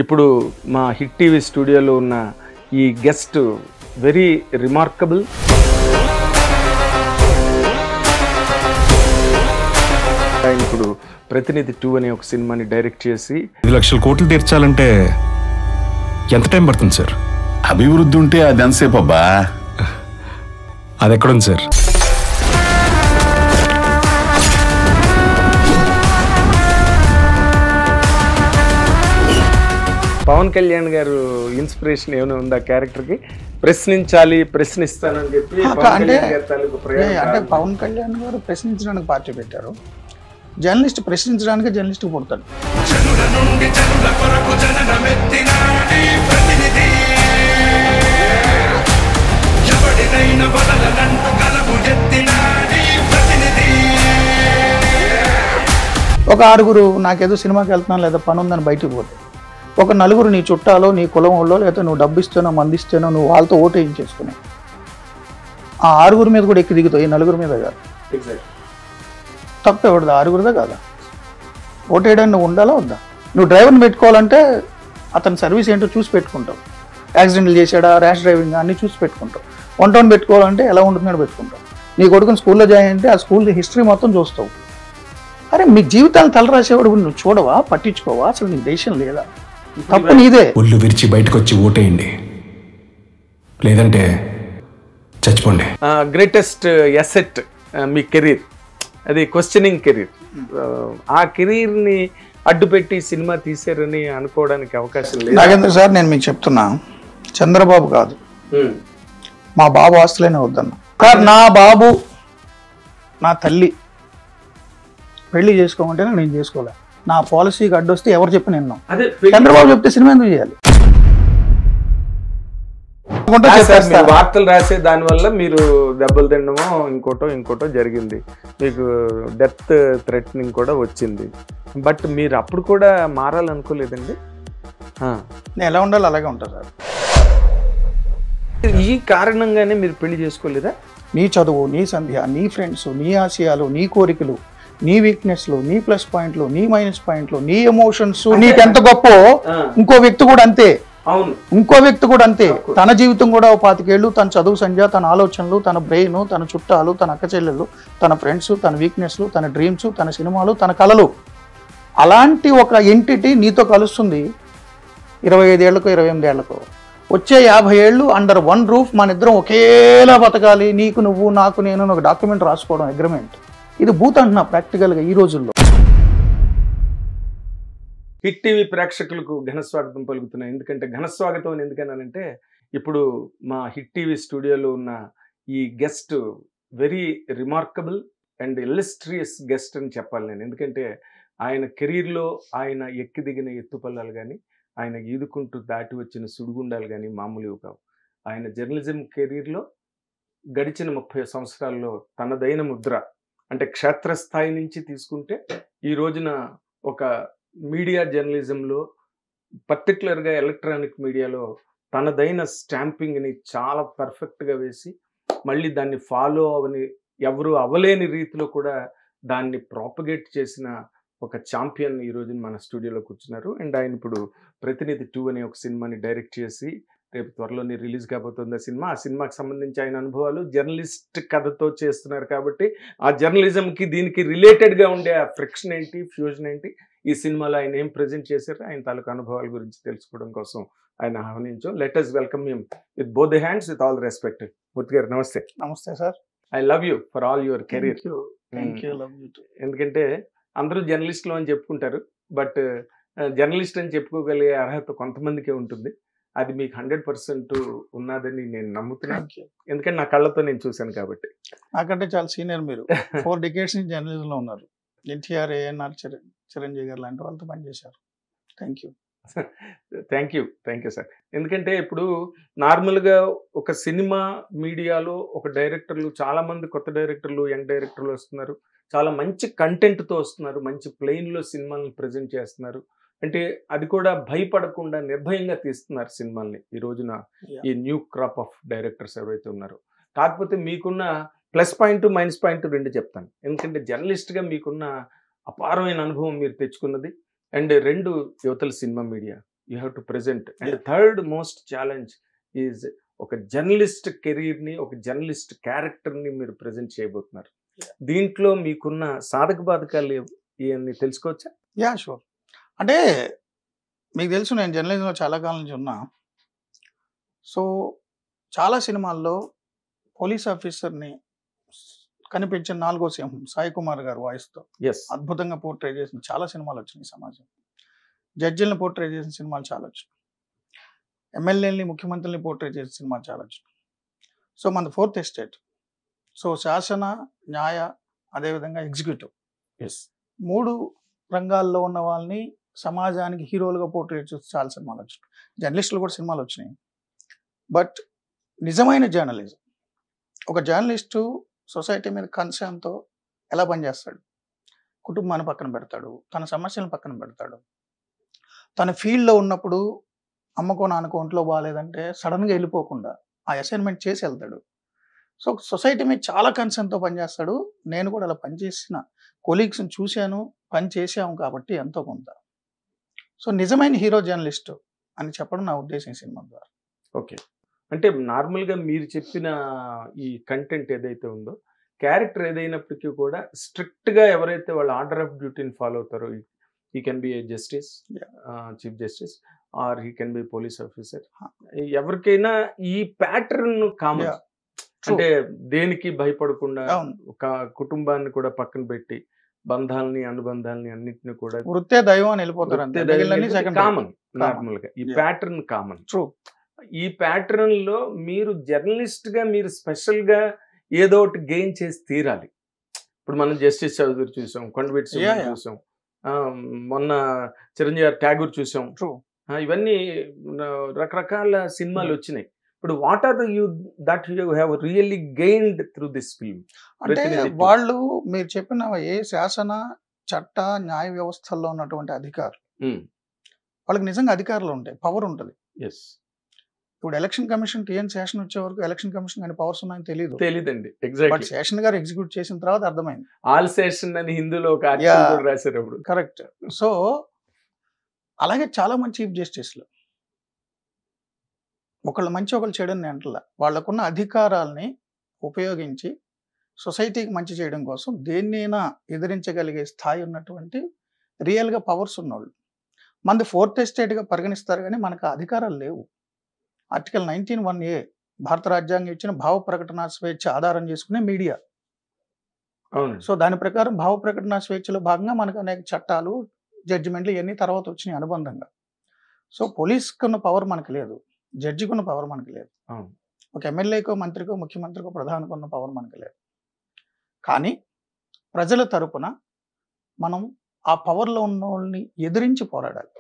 ఇప్పుడు మా hit TV స్టూడియోలో ఉన్న ఈ గెస్ట్ వెరీ రిమార్కబుల్. ఆయన ఇప్పుడు ప్రతినిధి 2 అనే ఒక సినిమాని డైరెక్ట్ చేసి 5 లక్షల కోట్లు తీర్చాలంటే ఎంత టైం పడుతుంది సార్? అభివృద్ధి ఉంటే అది ఎంతసేపు అబ్బా? అది ఎక్కడుంది సార్? పవన్ కళ్యాణ్ గారు ఇన్స్పిరేషన్ ఏమైనా ఉందా క్యారెక్టర్కి? ప్రశ్నించాలి, ప్రశ్నిస్తానని చెప్పి అంటే పవన్ కళ్యాణ్ గారు ప్రశ్నించడానికి పార్టీ పెట్టారు. జర్నలిస్ట్ ప్రశ్నించడానికి జర్నలిస్ట్ పుడతాడు. ఒక 6 నాకేదో సినిమాకి వెళ్తున్నాను లేదా పని ఉందని బయటకు పోతే, ఒక 4 నీ చుట్టాలో నీ కులం వాళ్ళో లేదా నువ్వు డబ్బు ఇస్తేనో మందిస్తేనో నువ్వు వాళ్ళతో ఓటు వేయించేసుకుని ఆ 6 మీద కూడా ఎక్కి దిగుతావు. ఈ 4 మీద కాదు. తప్పు ఎవరిదా? 6 కాదా? ఓటు వేయడానికి నువ్వు ఉండాలా వద్దా? నువ్వు డ్రైవర్ని పెట్టుకోవాలంటే అతని సర్వీస్ ఏంటో చూసి పెట్టుకుంటావు. యాక్సిడెంట్లు చేశాడా, ర్యాష్ డ్రైవింగ్ అన్నీ చూసి పెట్టుకుంటావు. వంటని పెట్టుకోవాలంటే ఎలా ఉంటుందో పెట్టుకుంటావు. నీ కొడుకుని స్కూల్లో జాయిన్ అంటే ఆ స్కూల్ హిస్టరీ మొత్తం చూస్తావు. అరే మీ జీవితాన్ని తలరాసేవాడు నువ్వు చూడవా, పట్టించుకోవా? అసలు నీకు దేశం లేదా? తప్పు నీదే. ఒళ్ళు విరిచి బయటకు వచ్చి ఓటేయండి, లేదంటే చచ్చిపోండి. గ్రేటెస్ట్ ఎసెట్ మీ కెరీర్, అది క్వశ్చనింగ్ కెరీర్. ఆ కెరీర్ని అడ్డుపెట్టి సినిమా తీసారని అనుకోవడానికి అవకాశం లేదు. నాగేంద్ర సార్, నేను మీకు చెప్తున్నా, చంద్రబాబు కాదు మా బాబు ఆస్తులైనా వద్దన్నా సార్. నా బాబు నా తల్లి పెళ్లి చేసుకోమంటే నేను చేసుకోలే. నా పాలసీకి అడ్డొస్తే ఎవరు చెప్పి నిన్నాం. చంద్రబాబు చెప్తే సినిమా ఎందుకు చేయాలి? వార్తలు రాసే దానివల్ల మీరు దెబ్బలు తినడమో ఇంకోటో జరిగింది. మీకు డెత్ థ్రెటనింగ్ కూడా వచ్చింది. బట్ మీరు అప్పుడు కూడా మారాలనుకోలేదండి? నేను ఎలా ఉండాలి అలాగే ఉంటా సార్. ఈ కారణంగానే మీరు పెళ్లి చేసుకోలేదా? నీ చదువు, నీ సంధ్య, నీ ఫ్రెండ్స్, నీ ఆశయాలు, నీ కోరికలు, నీ వీక్నెస్లు, నీ ప్లస్ పాయింట్లు, నీ మైనస్ పాయింట్లు, నీ ఎమోషన్స్, నీకెంత గొప్ప ఇంకో వ్యక్తి కూడా అంతే. అవును, ఇంకో వ్యక్తి కూడా అంతే. తన జీవితం కూడా 25 ఏళ్ళు, తన చదువు సంధ్య, తన ఆలోచనలు, తన బ్రెయిన్, తన చుట్టాలు, తన అక్క చెల్లెళ్ళు, తన ఫ్రెండ్స్, తన వీక్నెస్లు, తన డ్రీమ్స్, తన సినిమాలు, తన కళలు, అలాంటి ఒక ఎంటిటీ నీతో కలుస్తుంది 25 ఏళ్లకు 28 ఏళ్లకు. వచ్చే 50 ఏళ్ళు అండర్ వన్ రూఫ్ మన ఇద్దరం ఒకేలా బతకాలి, నీకు నువ్వు నాకు నేను ఒక డాక్యుమెంట్ రాసుకోవడం, అగ్రిమెంట్. ఇది బూత్ అంటున్నా ప్రాక్టికల్గా ఈ రోజుల్లో. హిట్ టీవీ ప్రేక్షకులకు ఘనస్వాగతం పలుకుతున్నాయి. ఎందుకంటే ఘనస్వాగతం అని ఎందుకన్నానంటే, ఇప్పుడు మా హిట్ టీవీ స్టూడియోలో ఉన్న ఈ guest very remarkable and illustrious guest అని చెప్పాలి నేను. ఎందుకంటే ఆయన కెరీర్లో ఆయన ఎక్కి దిగిన ఎత్తుపల్లాలు కానీ, ఆయన ఈదుకుంటూ దాటి వచ్చిన సుడిగుండాలు కానీ మామూలుగా కావు. ఆయన జర్నలిజం కెరీర్లో గడిచిన 30 సంవత్సరాల్లో తనదైన ముద్ర, అంటే క్షేత్రస్థాయి నుంచి తీసుకుంటే ఈ రోజున ఒక మీడియా జర్నలిజంలో, పర్టికులర్గా ఎలక్ట్రానిక్ మీడియాలో తనదైన స్టాంపింగ్ని చాలా పర్ఫెక్ట్గా వేసి, మళ్ళీ దాన్ని ఫాలో అవని ఎవరు అవలేని రీతిలో కూడా దాన్ని ప్రాపగేట్ చేసిన ఒక ఛాంపియన్ ఈ రోజున మన స్టూడియోలో కూర్చున్నారు. అండ్ ఆయన ఇప్పుడు ప్రతినిధి 2 అనే ఒక సినిమాని డైరెక్ట్ చేసి రేపు త్వరలోనే రిలీజ్ కాబోతుంది ఆ సినిమా. ఆ సినిమాకి సంబంధించి ఆయన అనుభవాలు, జర్నలిస్ట్ కథతో చేస్తున్నారు కాబట్టి ఆ జర్నలిజంకి దీనికి రిలేటెడ్గా ఉండే ఆ ఫ్రిక్షన్ ఏంటి, ఫ్యూజన్ ఏంటి, ఈ సినిమాలో ఆయన ఏం ప్రజెంట్ చేశారో ఆయన తాలూకు అనుభవాల గురించి తెలుసుకోవడం కోసం ఆయన ఆహ్వానించాం. Let us welcome him with both the hands, with all the respect. Murthy గారు నమస్తే. నమస్తే sir. I love you for all your career. ఎందుకంటే అందరూ జర్నలిస్టులు అని చెప్పుకుంటారు, బట్ జర్నలిస్ట్ అని చెప్పుకోగలిగే అర్హత కొంతమందికే ఉంటుంది. అది మీకు 100% ఉన్నదని నేను నమ్ముతున్నాను. ఎందుకంటే నా కళ్ళతో నేను చూశాను కాబట్టి. నాకంటే చాలా సీనియర్ మీరు. 4 decades నుంచి జర్నలిజంలో ఉన్నారు. ఎన్టీఆర్, ఏఎన్ఆర్, చిరంజీవి గారు లాంటి వాళ్ళతో పనిచేశారు. Thank you sir. ఎందుకంటే ఇప్పుడు నార్మల్గా ఒక సినిమా మీడియాలో ఒక డైరెక్టర్లు, చాలామంది కొత్త డైరెక్టర్లు, యంగ్ డైరెక్టర్లు వస్తున్నారు, చాలా మంచి కంటెంట్తో వస్తున్నారు, మంచి ప్లెయిన్లో సినిమాలను ప్రజెంట్ చేస్తున్నారు. అంటే అది కూడా భయపడకుండా నిర్భయంగా తీస్తున్నారు సినిమాల్ని ఈ రోజున ఈ న్యూ క్రాప్ ఆఫ్ డైరెక్టర్స్ ఎవరైతే ఉన్నారో. కాకపోతే మీకున్న ప్లస్ పాయింట్, మైనస్ పాయింట్ 2 చెప్తాను. ఎందుకంటే జర్నలిస్ట్గా మీకున్న అపారమైన అనుభవం మీరు తెచ్చుకున్నది, అండ్ 2 యువతల cinema media. You have to present. And third most challenge is ఒక జర్నలిస్ట్ కెరీర్ని, ఒక జర్నలిస్ట్ క్యారెక్టర్ని మీరు ప్రజెంట్ చేయబోతున్నారు. దీంట్లో మీకున్న సాధక బాధకాలు ఇవన్నీ తెలుసుకోవచ్చా? Yeah sure. అంటే మీకు తెలుసు నేను జర్నలిజంలో చాలా కాలం నుంచి ఉన్నా. సో చాలా సినిమాల్లో పోలీస్ ఆఫీసర్ని కనిపించిన 4వ సింహం సాయి కుమార్ గారు వాయిస్తో అద్భుతంగా పోర్ట్రే చేసిన చాలా సినిమాలు వచ్చినాయి సమాజం. జడ్జిల్ని పోర్ట్రే చేసిన సినిమాలు చాలా వచ్చినాయి. ఎమ్మెల్యేలని, ముఖ్యమంత్రుల్ని పోర్ట్రే చేసిన సినిమాలు చాలా వచ్చినాయి. సో మన 4th ఎస్టేట్, సో శాసన, న్యాయ, అదేవిధంగా ఎగ్జిక్యూటివ్, 3 రంగాల్లో ఉన్న వాళ్ళని సమాజానికి హీరోలుగా పోర్ట్రే చేసి చాలా సినిమాలు వచ్చినాయి. జర్నలిస్టులు కూడా సినిమాలు వచ్చినాయి. బట్ నిజమైన జర్నలిజం, ఒక జర్నలిస్టు సొసైటీ మీద కన్సర్న్తో ఎలా పనిచేస్తాడు, కుటుంబాన్ని పక్కన పెడతాడు, తన సమస్యలను పక్కన పెడతాడు, తన ఫీల్డ్లో ఉన్నప్పుడు అమ్మకో నాన్నకో ఒంట్లో బాగాలేదంటే సడన్గా వెళ్ళిపోకుండా ఆ అసైన్మెంట్ చేసి వెళ్తాడు. సో సొసైటీ మీద చాలా కన్సర్న్తో పనిచేస్తాడు. నేను కూడా అలా పనిచేసిన కొలీగ్స్ని చూశాను, పని చేసాము కాబట్టి ఎంతో కొంత. సో నిజమైన హీరో జర్నలిస్టు అని చెప్పడం నా ఉద్దేశం ఈ సినిమా ద్వారా. ఓకే. అంటే నార్మల్గా మీరు చెప్పిన ఈ కంటెంట్ ఏదైతే ఉందో, క్యారెక్టర్ ఏదైనప్పటికీ కూడా స్ట్రిక్ట్గా ఎవరైతే వాళ్ళ ఆర్డర్ ఆఫ్ డ్యూటీని ఫాలో అవుతారో, ఈ can be A justice, chief justice, or he can be police officer, ఎవరికైనా ఈ ప్యాటర్న్ కామన్. అంటే దేనికి భయపడకుండా ఒక కుటుంబాన్ని కూడా పక్కన పెట్టి బంధాలని, అనుబంధాలని అన్నిటిని కూడా వృత్తే దైవం అని వెళ్ళిపోతారు. కామన్, నార్మల్ గా ఈ ప్యాటర్న్ కామన్. ఈ ప్యాటర్న్ లో మీరు జర్నలిస్ట్ గా మీరు స్పెషల్ గా ఏదో ఒకటి గెయిన్ చేసి తీరాలి. ఇప్పుడు మనం జస్టిస్ చౌదరి చూసాం, కొండవీటి సుబ్బారావు చూసాం, మొన్న చిరంజీవి ఠాగూర్ చూసాం. ఇవన్నీ రకరకాల సినిమాలు వచ్చినాయి. ఇప్పుడు what are you that you have really gained through this film? అంటే వాళ్ళు మీరు చెప్పిన ఏ శాసన, చట్ట, న్యాయ వ్యవస్థల్లో ఉన్నటువంటి అధికారులు, వాళ్ళకి నిజంగా అధికారులు ఉంటాయి, పవర్ ఉంటుంది. ఇప్పుడు ఎలక్షన్ కమిషన్ టీఎన్ శేషన్ వచ్చే వరకు ఎలక్షన్ కమిషన్ కానీ పవర్స్ ఉన్నాయని తెలియదండి. బట్ శేషన్ గారు ఎగ్జిక్యూట్ చేసిన తర్వాత అర్థమైంది. ఆల్ శేషన్ అని హిందీలో ఒక ఆర్టికల్ రాశారు అప్పుడు. కరెక్ట్. సో అలాగే చాలా మంది చీఫ్ జస్టిస్లు ఒకళ్ళు మంచి ఒకళ్ళు చెడు అని అంటలా, వాళ్ళకున్న అధికారాలని ఉపయోగించి సొసైటీకి మంచి చేయడం కోసం దేన్నైనా ఎదిరించగలిగే స్థాయి ఉన్నటువంటి రియల్గా పవర్స్ ఉన్నవాళ్ళు. మనది 4th ఎస్టేట్గా పరిగణిస్తారు కానీ మనకు అధికారాలు లేవు. ఆర్టికల్ 19(1)A భారత రాజ్యాంగం ఇచ్చిన భావ ప్రకటన స్వేచ్ఛ ఆధారం చేసుకునే మీడియా. సో దాని ప్రకారం భావ ప్రకటన స్వేచ్ఛలో భాగంగా మనకు అనేక చట్టాలు, జడ్జిమెంట్లు ఇవన్నీ తర్వాత వచ్చినాయి అనుబంధంగా. సో పోలీస్కి ఉన్న పవర్ మనకు లేదు, జడ్జికి ఉన్న పవర్ మనకు లేదు, ఒక ఎమ్మెల్యేకో, మంత్రికో, ముఖ్యమంత్రికో, ప్రధానికో ఉన్న పవర్ మనకు లేదు. కానీ ప్రజల తరపున మనం ఆ పవర్లో ఉన్న వాళ్ళని ఎదిరించి పోరాడాలి.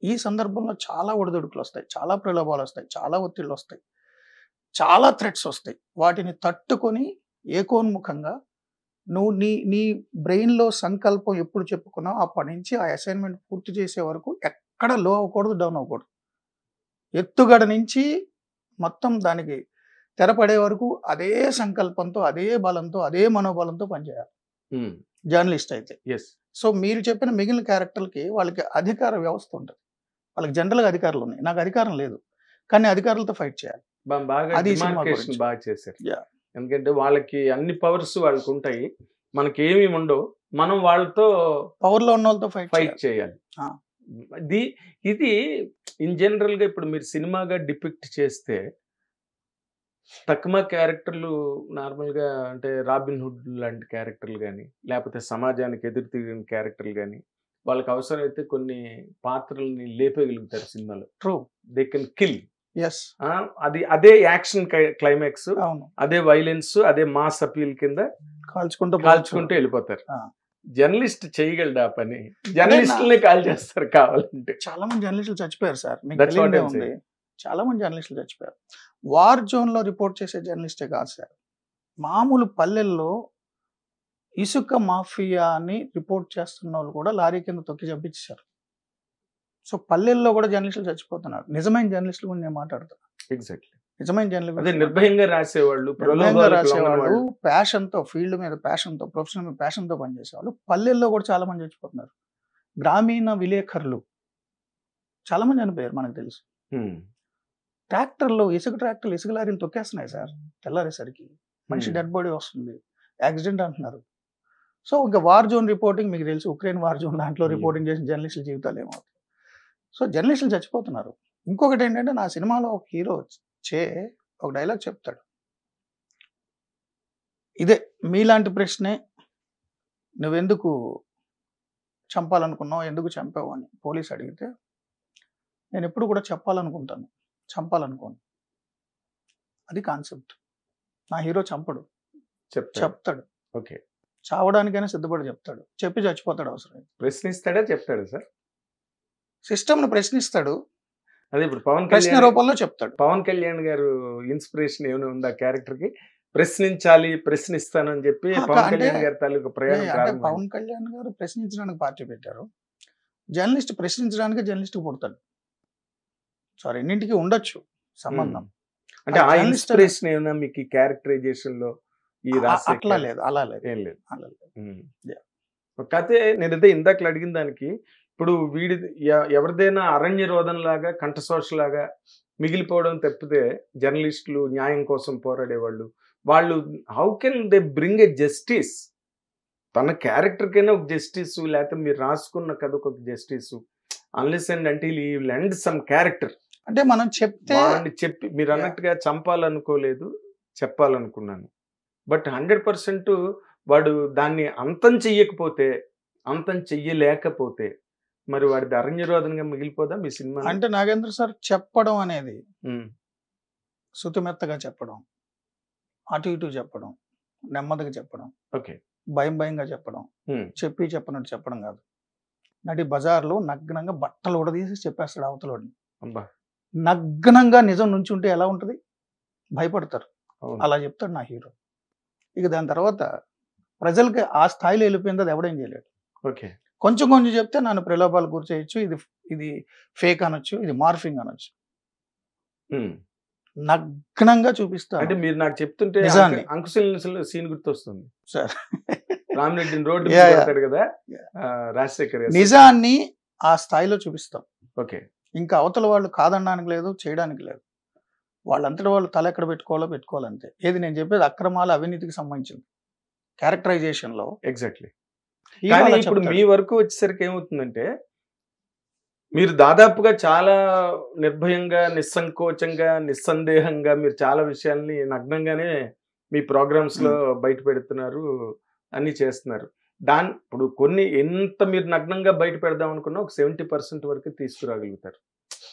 ఈ సందర్భంలో చాలా ఒడిదుడుకులు వస్తాయి, చాలా ప్రలోభాలు వస్తాయి, చాలా ఒత్తిళ్ళు వస్తాయి, చాలా థ్రెట్స్ వస్తాయి. వాటిని తట్టుకొని ఏకోన్ముఖంగా నువ్వు నీ బ్రెయిన్లో సంకల్పం ఎప్పుడు చెప్పుకున్నావు అప్పటి నుంచి ఆ అసైన్మెంట్ పూర్తి చేసే వరకు ఎక్కడ లో అవ్వకూడదు, డౌన్ అవ్వకూడదు. ఎత్తుగడ నుంచి మొత్తం దానికి తెరపడే వరకు అదే సంకల్పంతో, అదే బలంతో, అదే మనోబలంతో పనిచేయాలి జర్నలిస్ట్ అయితే. సో మీరు చెప్పిన మిగిలిన క్యారెక్టర్లకి వాళ్ళకి అధికార వ్యవస్థ ఉంటుంది, వాళ్ళకి జనరల్గా అధికారులు ఉన్నాయి, నాకు అధికారం లేదు, కానీ అధికారులతో ఫైట్ చేయాలి. అది బాగా చేశారు. ఎందుకంటే వాళ్ళకి అన్ని పవర్స్ వాళ్ళకి ఉంటాయి, మనకి ఏమి ఉండవు, మనం వాళ్ళతో పవర్లో ఉన్న వాళ్ళతో ఫైట్ చేయాలి. ఇది ఇన్ జనరల్ గా ఇప్పుడు మీరు సినిమాగా డిపిక్ట్ చేస్తే తక్కువ క్యారెక్టర్లు నార్మల్ గా అంటే రాబిన్ హుడ్ లాంటి క్యారెక్టర్లు కానీ, లేకపోతే సమాజానికి ఎదురు తిరిగిన క్యారెక్టర్లు కానీ, వాళ్ళకి అవసరమైతే కొన్ని పాత్రల్ని లేపగలుగుతారు సినిమాలో. They can kill. అదే యాక్షన్ క్లైమాక్స్, అదే వైలెన్స్, అదే మాస్ అపీల్ కింద కాల్చుకుంటూ వెళ్ళిపోతారు. జర్నలిస్ట్ చేయగలడు ఆ పని, జర్నలిస్టులనే కాల్ చేస్తారు కావాలంటే. చాలా మంది జర్నలిస్టులు చచ్చిపోయారు సార్, చాలా మంది జర్నలిస్టులు చచ్చిపోయారు. వార్ జోన్లో రిపోర్ట్ చేసే జర్నలిస్టే కాదు సార్, మామూలు పల్లెల్లో ఇసుక మాఫియాని రిపోర్ట్ చేస్తున్న వాళ్ళు కూడా లారీ కింద తొక్కి చంపించారు. సో పల్లెల్లో కూడా జర్నలిస్టులు చచ్చిపోతున్నారు. నిజమైన జర్నలిస్టులు గురించి నేను మాట్లాడుతున్నాను. ఎగ్జాక్ట్లీ నిజమైన జర్నలిస్టులు నిర్భయంగా రాసేవాళ్ళు, ప్యాషన్తో, ఫీల్డ్ మీద ప్యాషన్తో, ప్రొఫెషనల్ మీద ప్యాషన్తో పనిచేసేవాళ్ళు పల్లెల్లో కూడా చాలా మంది చచ్చిపోతున్నారు. గ్రామీణ విలేకరులు చాలా మంది చనిపోయారు మనకు తెలుసు. ట్రాక్టర్లు ఇసుక లారీలు తొక్కేస్తున్నాయి సార్. తెల్లారేసరికి మనిషి డెడ్ బాడీ వస్తుంది, యాక్సిడెంట్ అంటున్నారు. సో ఇంకా వార్ జోన్ రిపోర్టింగ్ మీకు తెలుసు, ఉక్రెయిన్ వార్ జోన్ దాంట్లో రిపోర్టింగ్ చేసిన జర్నలిస్టుల జీవితాలు ఏమవుతాయి. సో జర్నలిస్టులు చచ్చిపోతున్నారు. ఇంకొకటి ఏంటంటే, నా సినిమాలో ఒక హీరో ఒక డైలాగ్ చెప్తాడు, ఇదే మీలాంటి ప్రశ్నే, నువ్వెందుకు చంపాలనుకున్నావు, ఎందుకు చంపావు అని పోలీసు అడిగితే, నేను ఎప్పుడు కూడా చెప్పాలనుకుంటాను, చంపాలనుకోను. అది కాన్సెప్ట్. నా హీరో చంపడు, చెప్తాడు. ఓకే, చావడానికైనా సిద్ధపడి చెప్తాడు, చెప్పి చచ్చిపోతాడు. అవసరం ప్రశ్నిస్తాడా చెప్తాడు సార్? సిస్టమ్ను ప్రశ్నిస్తాడు, అదే ఇప్పుడు పవన్ ప్రశ్న కళ్యాణ్ రూపంలో చెప్తాడు. పవన్ కళ్యాణ్ గారు ఇన్స్పిరేషన్ ఏమైనా ఉందా క్యారెక్టర్ కి? ప్రశ్నించాలి, ప్రశ్నిస్తానని చెప్పి పవన్ కళ్యాణ్ గారి తాలూకు ప్రయాణం అంటే పవన్ కళ్యాణ్ గారు ప్రశ్నించడానికి పార్టీ పెట్టారు. జర్నలిస్ట్ ప్రశ్నించడానికి జర్నలిస్ట్ పుడతాడు. సో రెండింటికి ఉండొచ్చు సంబంధం. అంటే ఆ ఇన్స్పిరేషన్ ఏమైనా మీకు ఈ క్యారెక్టరైజేషన్ లో ఈ రాసి అట్లా లేదు, అలా లేదు, ఏం లేదు. అలా లేదు. కాకపోతే నేనైతే ఇందాక అడిగిన దానికి, ఇప్పుడు ఎవరిదైనా అరణ్య రోదన లాగా కంఠశోష లాగా మిగిలిపోవడం తప్పితే, జర్నలిస్టులు న్యాయం కోసం పోరాడేవాళ్ళు, వాళ్ళు how can they bring a justice? తన క్యారెక్టర్కైనా ఒక జస్టిస్, లేకపోతే మీరు రాసుకున్న కథకు ఒక justice, unless and until you will end some character. అంటే మనం చెప్తే చెప్పి మీరు అన్నట్టుగా చంపాలనుకోలేదు, చెప్పాలనుకున్నాను. బట్ 100% వాడు దాన్ని అంతం చెయ్యలేకపోతే మరి వాడిది అరణ్యరోధనగా మిగిలిపోదా మీ సినిమా? అంటే నాగేంద్ర సార్, చెప్పడం అనేది శుతిమెత్తగా చెప్పడం, అటు ఇటు చెప్పడం, నెమ్మదిగా చెప్పడం, ఓకే, భయంగా చెప్పడం, చెప్పినట్టు చెప్పడం కాదు. నడి బజార్లో నగ్నంగా బట్టలు ఉడదీసి చెప్పేస్తాడు అవతలోడిని. నగ్నంగా నిజం నుంచి ఉంటే ఎలా ఉంటుంది? భయపడతారు. అలా చెప్తాడు నా హీరో. ఇక దాని తర్వాత ప్రజలకి ఆ స్థాయిలో వెళ్ళిపోయింది, అది ఎవడేం చేయలేడు. ఓకే, కొంచెం చెప్తే నన్ను ప్రలోభాలు గురి చేయొచ్చు, ఇది ఫేక్ అనొచ్చు, ఇది మార్ఫింగ్ అనొచ్చు. నగ్నంగా చూపిస్తా. అంటే మీరు నాకు చెప్తుంటే అంకుశల్ సీన్ గుర్తొస్తుంది సార్. రామిరెడ్డిని రోడ్డు పెడతాడు కదా రాజశేఖర్, నిజాన్ని ఆ స్థాయిలో చూపిస్తాం. ఓకే, ఇంకా అవతల వాళ్ళు కాదనడానికి లేదు, చేయడానికి లేదు. వాళ్ళంతటి వాళ్ళు తల ఎక్కడ పెట్టుకోవాలంతే. ఏది నేను చెప్పేది అక్రమాల అవినీతికి సంబంధించింది క్యారెక్టరైజేషన్ లో. ఎగ్జాక్ట్లీ. కానీ ఇప్పుడు మీ వరకు వచ్చేసరికి ఏమవుతుందంటే, మీరు దాదాపుగా చాలా నిర్భయంగా, నిస్సంకోచంగా, నిస్సందేహంగా మీరు చాలా విషయాల్ని నగ్నంగానే మీ ప్రోగ్రామ్స్ లో బయట పెడుతున్నారు, అన్ని చేస్తున్నారు. ఇప్పుడు ఎంత మీరు నగ్నంగా బయట పెడదాం అనుకున్నా ఒక 70% వరకు తీసుకురాగలుగుతారు.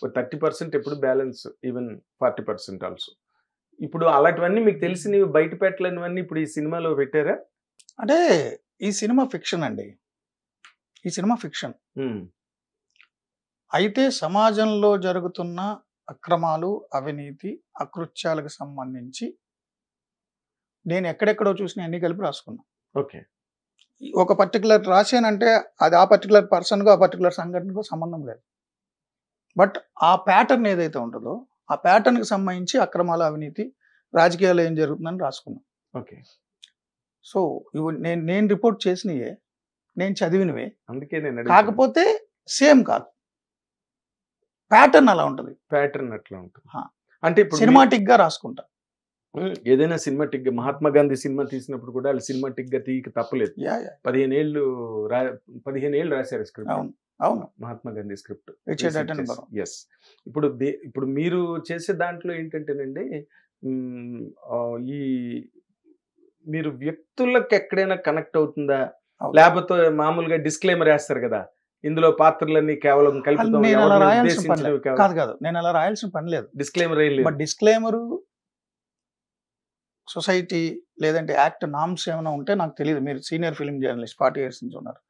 ఒక 30% ఎప్పుడు బ్యాలెన్స్, ఈవెన్ 40% ఆల్సో. ఇప్పుడు అలాంటివన్నీ మీకు తెలిసినవి బయట పెట్టలేనివన్నీ ఇప్పుడు ఈ సినిమాలో పెట్టారా? అంటే ఈ సినిమా ఫిక్షన్ అండి, ఈ సినిమా ఫిక్షన్. అయితే సమాజంలో జరుగుతున్న అక్రమాలు, అవినీతి, అకృత్యాలకు సంబంధించి నేను ఎక్కడెక్కడో చూసిన అన్ని కలిపి రాసుకున్నా. ఓకే, ఒక పర్టికులర్ రాశానంటే అది ఆ పర్టికులర్ పర్సన్కో, ఆ పర్టికులర్ సంఘటనకో సంబంధం లేదు. బట్ ఆ ప్యాటర్న్ ఏదైతే ఉంటుందో ఆ ప్యాటర్న్కి సంబంధించి అక్రమాలు, అవినీతి, రాజకీయాలు ఏం జరుగుతుందని రాసుకున్నాను. ఓకే. సో ఇవి నేను రిపోర్ట్ చేసినవే, నేను చదివినవే. అందుకే నేను కాకపోతే సేమ్ కాదు, ప్యాటర్న్ అలా ఉంటుంది. ప్యాటర్న్ అట్లా ఉంటుంది. అంటే ఇప్పుడు సినిమాటిక్ గా రాసుకుంటా. ఏదైనా సినిమాటిక్ గా, మహాత్మా గాంధీ సినిమా తీసినప్పుడు కూడా వాళ్ళు సినిమాటిక్ గా తీయక తప్పలేదు. 15 ఏళ్ళు రాశారు స్క్రిప్ట్. అవును, మహాత్మా గాంధీ స్క్రిప్ట్. ఎస్. ఇప్పుడు మీరు చేసే దాంట్లో ఏంటంటేనండి, ఈ మీరు వ్యక్తులకు ఎక్కడైనా కనెక్ట్ అవుతుందా, లేకపోతే మామూలుగా డిస్క్లైమర్ వేస్తారు కదా, ఇందులో పాత్రలన్నీ కేవలం కల్పితం, కాదు, నేను అలా రాయాల్సిన పని లేదు. డిస్క్లైమర్ డిస్క్లైమరు సొసైటీ లేదంటే యాక్ట్ నామ్స్ ఏమైనా ఉంటే నాకు తెలియదు. మీరు సీనియర్ ఫిల్మ్ జర్నలిస్ట్ 40 years నుంచి ఉన్నారు.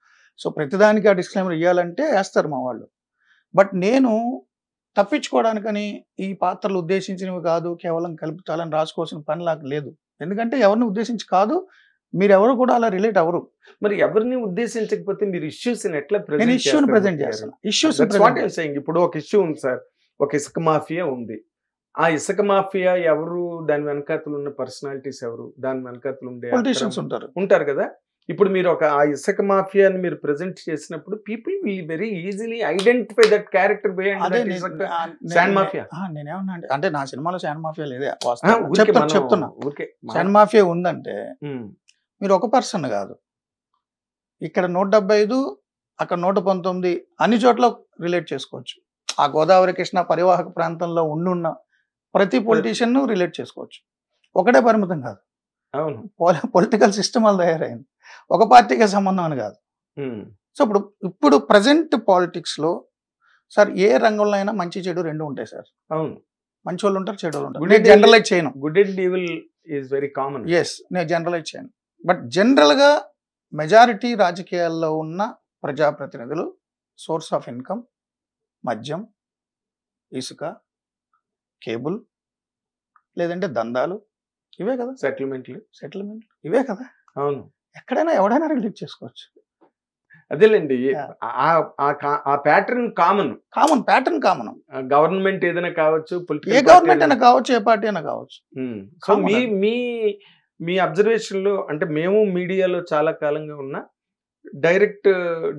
సో ప్రతిదానికి ఆ డిస్క్లైమర్ ఇవ్వాలంటే వేస్తారు మా వాళ్ళు. బట్ నేను తప్పించుకోవడానికని ఈ పాత్రలు ఉద్దేశించినవి కాదు, కేవలం కలుపుతాలని రాసుకోవాల్సిన పని నాకు లేదు. ఎందుకంటే ఎవరిని ఉద్దేశించి కాదు, మీరు ఎవరు కూడా అలా రిలేట్ అవ్వరు. మరి ఎవరిని ఉద్దేశించకపోతే మీరు ఇష్యూస్ ఎట్లా ప్రజెంట్ చేస్తాను? ఇప్పుడు ఒక ఇష్యూ ఉంది సార్, ఒక ఇసుక మాఫియా ఉంది. ఆ ఇసుక మాఫియా ఎవరు, దాని వెనకాతలు ఉన్న పర్సనాలిటీస్ ఎవరు, దాని వెనకాతలు ఉండే పొలిటీషియన్స్ ఉంటారు కదా. ఇప్పుడు మీరు ఆ ఇసుక మాఫియాని మీరు ప్రెజెంట్ చేసినప్పుడు people will very easily identify that character అదే శాండ్ మాఫియా. నేనేమన్నా అంటే నా సినిమాలో శాండ్ మాఫియా లేదే, ఊరికే చెప్తున్నా. శాండ్ మాఫియా ఉందంటే మీరు ఒక పర్సన్ కాదు, ఇక్కడ 175 అక్కడ 119 అన్ని చోట్ల రిలేట్ చేసుకోవచ్చు. ఆ గోదావరి కృష్ణ పరివాహక ప్రాంతంలో ఉండున్న ప్రతి పొలిటీషియన్ రిలేట్ చేసుకోవచ్చు. ఒకటే పరిమితం కాదు. అవును, పొలిటికల్ సిస్టమ్ అలా తయారైంది, ఒక పార్టీకి సంబంధం అని కాదు. సో ఇప్పుడు ప్రజెంట్ పాలిటిక్స్ లో సార్ ఏ రంగంలో అయినా మంచి చెడు రెండు ఉంటాయి సార్. అవును, మంచి వాళ్ళు ఉంటారు, చెడు వాళ్ళు ఉంటారు. నేను జనరలైజ్ చేయను. Good and evil is very common. Yes, నేను జనరలైజ్ చేయను. బట్ జనరల్ గా మెజారిటీ రాజకీయాల్లో ఉన్న ప్రజాప్రతినిధులు సోర్స్ ఆఫ్ ఇన్కమ్ మద్యం, ఇసుక, కేబుల్, లేదంటే దందాలు, ఇవే కదా. సెటిల్మెంట్ ఇవే కదా. అవును, ఎక్కడైనా ఎవడైనా రిలీట్ చేసుకోవచ్చు. అదేలేండి, ఆ pattern common. Pattern common. Government ఏదైనా కావచ్చు, ఏ గవర్నమెంట్ అయినా కావచ్చు, ఏ పార్టీ అయినా కావచ్చు. సో మీ అబ్జర్వేషన్ లో, అంటే మేము మీడియాలో చాలా కాలంగా ఉన్నా, డైరెక్ట్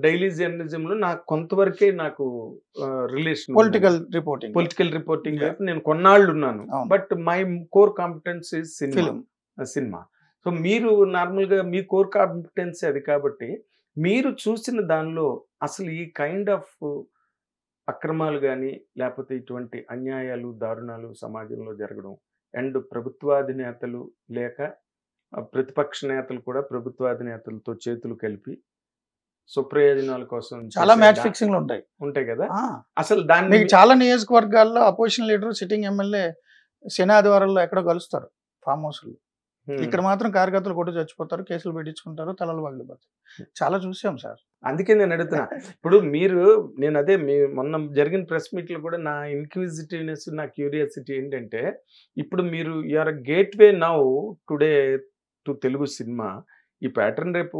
డైలీ జర్నలిజం లో నాకు కొంతవరకే నాకు రిలేషన్ పొలిటికల్ రిపోర్టింగ్ వైపు నేను కొన్నాళ్ళు ఉన్నాను. But my core competence is cinema. So మీరు నార్మల్ గా మీ కోర్ కాంపిటెన్స్ అది కాబట్టి మీరు చూసిన దానిలో అసలు ఈ కైండ్ ఆఫ్ అక్రమాలు కానీ లేకపోతే ఇటువంటి అన్యాయాలు, దారుణాలు సమాజంలో జరగడం, అండ్ ప్రభుత్వాధినేతలు లేక ప్రతిపక్ష నేతలు కూడా ప్రభుత్వాధినేతలతో చేతులు కలిపి స్వప్రయోజనాల కోసం చాలా మ్యాచ్ ఫిక్సింగ్లు ఉంటాయి కదా. అసలు దాన్ని చాలా నియోజకవర్గాల్లో అపోజిషన్ లీడర్, సిట్టింగ్ ఎమ్మెల్యే శని ఆదివారాల్లో ఎక్కడో కలుస్తారు ఫామ్ హౌస్లు. ఇక్కడ మాత్రం కార్యకర్తలు కొట్టు చచ్చిపోతారు, కేసులు పెట్టించుకుంటారు, తలలు పగిలిపోతారు. చాలా చూసాం సార్. అందుకే నేను అడుగుతున్నా. ఇప్పుడు నేను అదే మొన్న జరిగిన ప్రెస్ మీట్ లో కూడా నా ఇన్క్విజిటివ్నెస్, నా క్యూరియాసిటీ ఏంటంటే, ఇప్పుడు మీరు you're gateway now today to Telugu cinema. ఈ ప్యాటర్న్ రేపు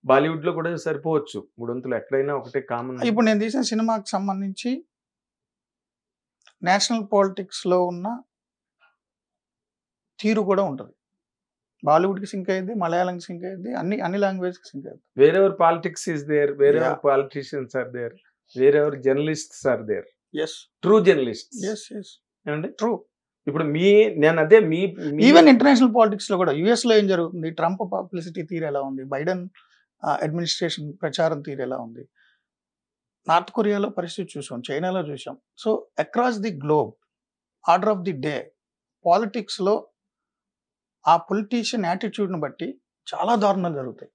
బాలీవుడ్ లో కూడా సరిపోవచ్చు, మూడొంతులు ఎక్కడైనా ఒకటే కామన్. ఇప్పుడు నేను తీసిన సినిమాకి సంబంధించి నేషనల్ పాలిటిక్స్ లో ఉన్న తీరు కూడా ఉంటుంది. బాలీవుడ్ కి సింక్ అయ్యింది, మలయాళంకి సింక్ అయ్యింది, అన్ని లాంగ్వేజ్ కి సింక్ అయ్యింది. Wherever politics is there, wherever politicians are there, wherever journalists are there. True journalists. True. ఇప్పుడు నేను అదే ఈవెన్ ఇంటర్నేషనల్ పాలిటిక్స్ లో కూడా యుఎస్ లో ఏం జరుగుతుంది, ట్రంప్ పబ్లిసిటీ తీరు ఎలా ఉంది, బైడెన్ అడ్మినిస్ట్రేషన్ ప్రచారం తీరు ఎలా ఉంది, నార్త్ కొరియాలో పరిస్థితి చూసాం, చైనాలో చూసాం. So across the globe order of the day politics లో ఆ పొలిటీషియన్ యాటిట్యూడ్ని బట్టి చాలా దారుణాలు జరుగుతాయి.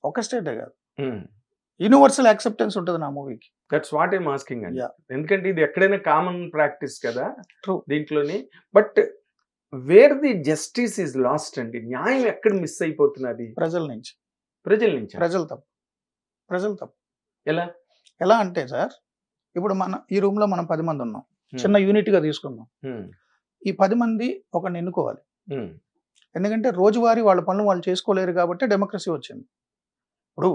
ఒక స్టేటే కాదు, యూనివర్సల్ యాక్సెప్టెన్స్ ఉంటుంది నా మూవీకి. దట్స్ వాట్ ఐమ్ ఆస్కింగ్ అండి. ఎందుకంటే ఇది ఎక్కడైనా కామన్ ప్రాక్టీస్ కదా దీంట్లోని. But where the justice is lost అండి, న్యాయం ఎక్కడ మిస్ అయిపోతున్నది? ప్రజల నుంచి. ప్రజలు తప్పు. ఎలా అంటే సార్, ఇప్పుడు ఈ రూమ్ లో మనం 10 మంది ఉన్నాం, చిన్న యూనిట్ గా తీసుకుందాం. ఈ 10 మంది ఒకరిని ఎన్నుకోవాలి. ఎందుకంటే రోజువారీ వాళ్ళ పనులు వాళ్ళు చేసుకోలేరు కాబట్టి డెమోక్రసీ వచ్చింది. ఇప్పుడు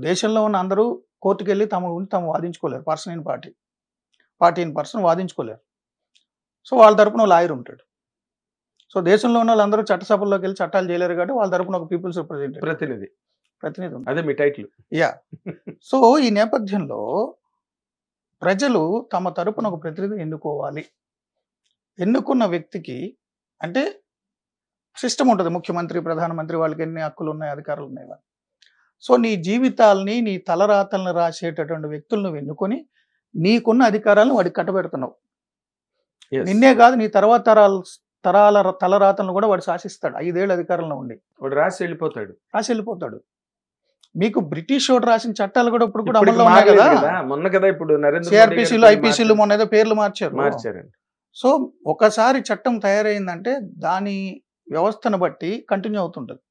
దేశంలో ఉన్న అందరూ కోర్టుకు వెళ్ళి తాము వాదించుకోలేరు. పర్సన్ ఇన్ పర్సన్ వాదించుకోలేరు. సో వాళ్ళ తరపున లాయర్ ఉంటాడు. సో దేశంలో ఉన్న వాళ్ళందరూ చట్టసభల్లోకి వెళ్ళి చట్టాలు చేయలేరు కాబట్టి వాళ్ళ తరపున ఒక పీపుల్స్ ప్రతినిధి అదే మీ టైటిల్. సో ఈ నేపథ్యంలో ప్రజలు తమ తరపున ఒక ప్రతినిధిని ఎన్నుకోవాలి. ఎన్నుకున్న వ్యక్తికి అంటే సిస్టమ్ ఉంటుంది, ముఖ్యమంత్రి, ప్రధానమంత్రి, వాళ్ళకి ఎన్ని హక్కులు ఉన్నాయి, అధికారులు ఉన్నాయి. సో నీ జీవితాలని, నీ తలరాతలను రాసేటటువంటి వ్యక్తులను ఎన్నుకొని నీకున్న అధికారాలను వాడికి కట్టబెడుతున్నావు. నిన్నే కాదు, నీ తర్వాత తరాల తలరాతలను కూడా వాడు శాసిస్తాడు. 5 ఏళ్ళు అధికారంలో ఉండి వాడు రాసి వెళ్ళిపోతాడు. మీకు బ్రిటిష్ వాడు రాసిన చట్టాలు కూడా ఇప్పుడు కూడా అమల్లో ఉన్నాయి కదా. మొన్న కదా ఇప్పుడు సిఆర్పిసిలు, ఐపీసీలు మొన్న ఏదో పేర్లు మార్చారు. సో ఒకసారి చట్టం తయారైందంటే దాని వ్యవస్థను బట్టి కంటిన్యూ అవుతుంటుంది.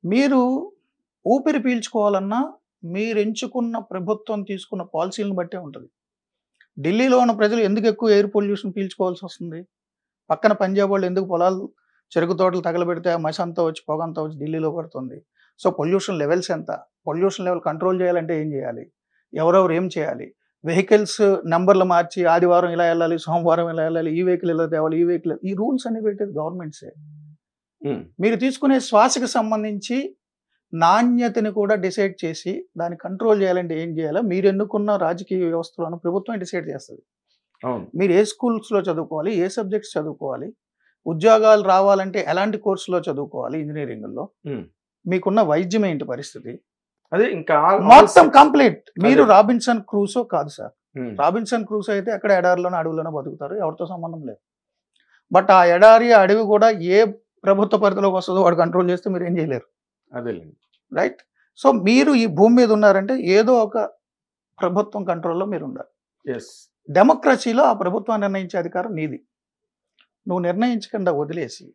మీరు ఊపిరి పీల్చుకోవాలన్నా మీరు ఎంచుకున్న ప్రభుత్వం తీసుకున్న పాలసీలను బట్టే ఉంటుంది. ఢిల్లీలో ఉన్న ప్రజలు ఎందుకు ఎక్కువ ఎయిర్ పొల్యూషన్ పీల్చుకోవాల్సి వస్తుంది? పక్కన పంజాబ్ వాళ్ళు ఎందుకు పొలాలు, చెరుకు తోటలు తగలబెడితే ఆ మసి అంతా వచ్చి, పొగ అంతా వచ్చి ఢిల్లీలో పడుతుంది? సో పొల్యూషన్ లెవెల్స్ ఎంత? పొల్యూషన్ లెవెల్ కంట్రోల్ చేయాలంటే ఏం చేయాలి? ఎవరెవరు ఏం చేయాలి? వెహికల్స్ నెంబర్లు మార్చి ఆదివారం ఇలా వెళ్ళాలి, సోమవారం ఇలా వెళ్ళాలి, ఈ వెహికల్ ఇలా తేవాలి, ఈ వెహికల్, ఈ రూల్స్ అన్ని పెట్టేది గవర్నమెంట్సే. మీరు తీసుకునే శ్వాసకి సంబంధించి నాణ్యతని కూడా డిసైడ్ చేసి దాన్ని కంట్రోల్ చేయాలంటే ఏం చేయాలో మీరు ఎన్నుకున్న రాజకీయ వ్యవస్థలను ప్రభుత్వం డిసైడ్ చేస్తుంది. అవును. మీరు ఏ స్కూల్స్లో చదువుకోవాలి, ఏ సబ్జెక్ట్స్ చదువుకోవాలి, ఉద్యోగాలు రావాలంటే ఎలాంటి కోర్సులో చదువుకోవాలి, ఇంజనీరింగ్లో మీకున్న వైద్యం ఏంటి పరిస్థితి, అదే ఇంకా మొత్తం కంప్లీట్. మీరు అదే. రాబిన్సన్ క్రూసో కాదు సార్. రాబిన్సన్ క్రూసో అయితే అక్కడ ఎడారిలోనో అడవిలోనో బతుకుతారు, ఎవరితో సంబంధం లేదు. బట్ ఆ ఎడారి అడవి కూడా ఏ ప్రభుత్వ పరిధిలోకి వస్తుందో వాడు కంట్రోల్ చేస్తే మీరు ఏం చేయలేరు. అదేలేండి. రైట్. సో మీరు ఈ భూమి మీద ఉన్నారంటే ఏదో ఒక ప్రభుత్వం కంట్రోల్లో మీరు ఉండాలి. ఎస్. డెమోక్రసీలో ఆ ప్రభుత్వం నిర్ణయించే అధికారం నీది. నువ్వు నిర్ణయించకుండా వదిలేసి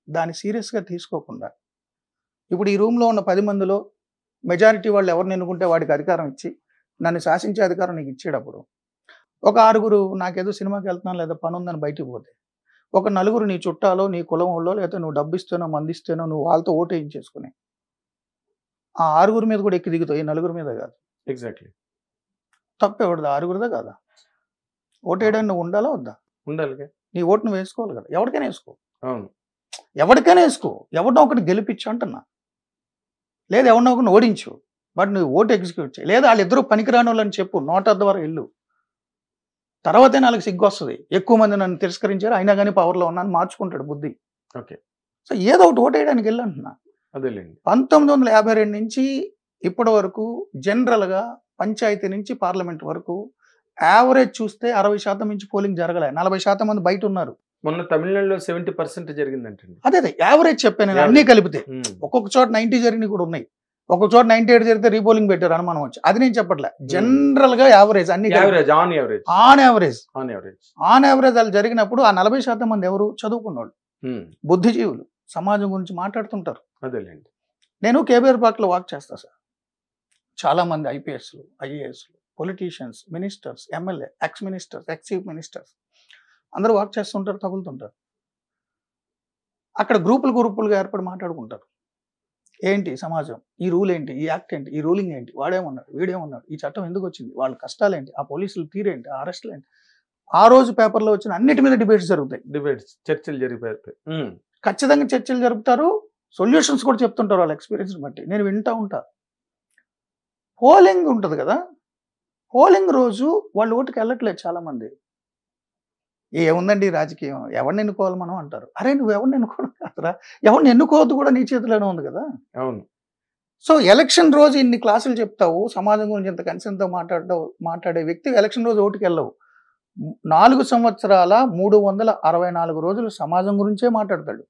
దాన్ని సీరియస్గా తీసుకోకుండా ఇప్పుడు ఈ రూమ్లో ఉన్న 10 మందిలో మెజారిటీ వాళ్ళు ఎవరిని ఎన్నుకుంటే వాడికి అధికారం ఇచ్చి నన్ను శాసించే అధికారం నీకు ఇచ్చేటప్పుడు ఒక 6 నాకేదో సినిమాకి వెళ్తున్నాను లేదా పని ఉందని బయటికి పోతే ఒక 4 నీ చుట్టాలో నీ కులం వాళ్ళో లేకపోతే నువ్వు డబ్బిస్తేనో మందిస్తేనో నువ్వు వాళ్ళతో ఓటు వేయించేసుకుని ఆ 6 మీద కూడా ఎక్కి దిగుతావు, ఈ 4 మీద కాదు. ఎగ్జాక్ట్లీ. తప్పు ఎవరిదా? 6 కాదా? ఓటు వేయడానికి నువ్వు ఉండాలా వద్దా? ఉండాలి. నీ ఓటు నువ్వు వేసుకోవాలి కదా. ఎవరికైనా వేసుకో, అవును. ఎవరికైనా వేసుకో, ఎవరినో ఒకటి గెలిపించు అంటున్నా. లేదా ఎవరినో ఒకరిని ఓడించు, బట్ నువ్వు ఓటు ఎగ్జిక్యూట్ చేయి. లేదా వాళ్ళిద్దరూ పనికిరాని వాళ్ళని చెప్పు, నోట ద్వారా వెళ్ళు. తర్వాతే నాకు సిగ్గు వస్తుంది. ఎక్కువ మంది నన్ను తిరస్కరించారు అయినా కానీ పవర్లో ఉన్నాను మార్చుకుంటాడు బుద్ధి. ఓకే. సో ఏదో ఒకటి ఓటు వేయడానికి వెళ్ళి అంటున్నా. అదేలేండి. 1952 నుంచి ఇప్పటి వరకు జనరల్గా పంచాయతీ నుంచి పార్లమెంట్ వరకు యావరేజ్ చూస్తే 60% నుంచి పోలింగ్ జరగలే. 40% మంది బయట ఉన్నారు. మొన్న తమిళనాడులో 70% జరిగిందంటండి. అదే యావరేజ్ చెప్పాను నేను, అన్నీ కలిపితే. ఒక్కొక్క చోట 90 జరిగినవి కూడా ఉన్నాయి, ఒక్కొక్క చోట 98 జరిగితే రీపోలింగ్ పెట్టారు అనుమానం వచ్చి. అది నేను చెప్పట్లే, జనరల్ గా యావరేజ్ అన్ని ఆన్ యావరేజ్ అలా జరిగినప్పుడు ఆ 40% మంది ఎవరు? చదువుకున్నవాళ్ళు, బుద్ధిజీవులు, సమాజం గురించి మాట్లాడుతుంటారు. అదేలేండి. నేను కేబీఆర్ పార్క్ లో వాక్ చేస్తా సార్. చాలా మంది ఐపీఎస్లు, ఐఏఎస్లు, politicians, ministers, MLA, X ministers, ex chief ministers అందరూ వాక్ చేస్తుంటారు, తగులుతుంటారు. అక్కడ గ్రూపులుగా ఏర్పడి మాట్లాడుకుంటారు. ఏంటి సమాజం, ఈ రూల్ ఏంటి, ఈ యాక్ట్ ఏంటి, ఈ రూలింగ్ ఏంటి, వాడేమన్నాడు, వీడేమన్నాడు, ఈ చట్టం ఎందుకు వచ్చింది, వాళ్ళ కష్టాలు ఏంటి, ఆ పోలీసులు తీరేంటి, ఆ అరెస్టులు ఏంటి. ఆ రోజు పేపర్లో వచ్చిన అన్నిటి మీద డిబేట్స్ జరుగుతాయి. చర్చలు జరిగిపోతాయి. ఖచ్చితంగా చర్చలు జరుపుతారు, సొల్యూషన్స్ కూడా చెప్తుంటారు వాళ్ళ ఎక్స్పీరియన్స్ బట్టి. నేను వింటా ఉంటా. పోలింగ్ ఉంటుంది కదా, పోలింగ్ రోజు వాళ్ళు ఓటుకి వెళ్ళట్లేదు చాలా మంది. ఏముందండి రాజకీయం, ఎవరిని ఎన్నుకోవాలి మనం అంటారు. అరే నువ్వు ఎవరిని ఎన్నుకోవడం కాదురా, ఎవరిని ఎన్నుకోవద్దు కూడా నీ చేతిలోనే ఉంది కదా. అవును. సో ఎలక్షన్ రోజు ఇన్ని క్లాసులు చెప్తావు, సమాజం గురించి ఇంత కన్సర్న్తో మాట్లాడే వ్యక్తి ఎలక్షన్ రోజు ఓటుకి వెళ్ళవు. 4 సంవత్సరాల 364 రోజులు సమాజం గురించే మాట్లాడతాడు.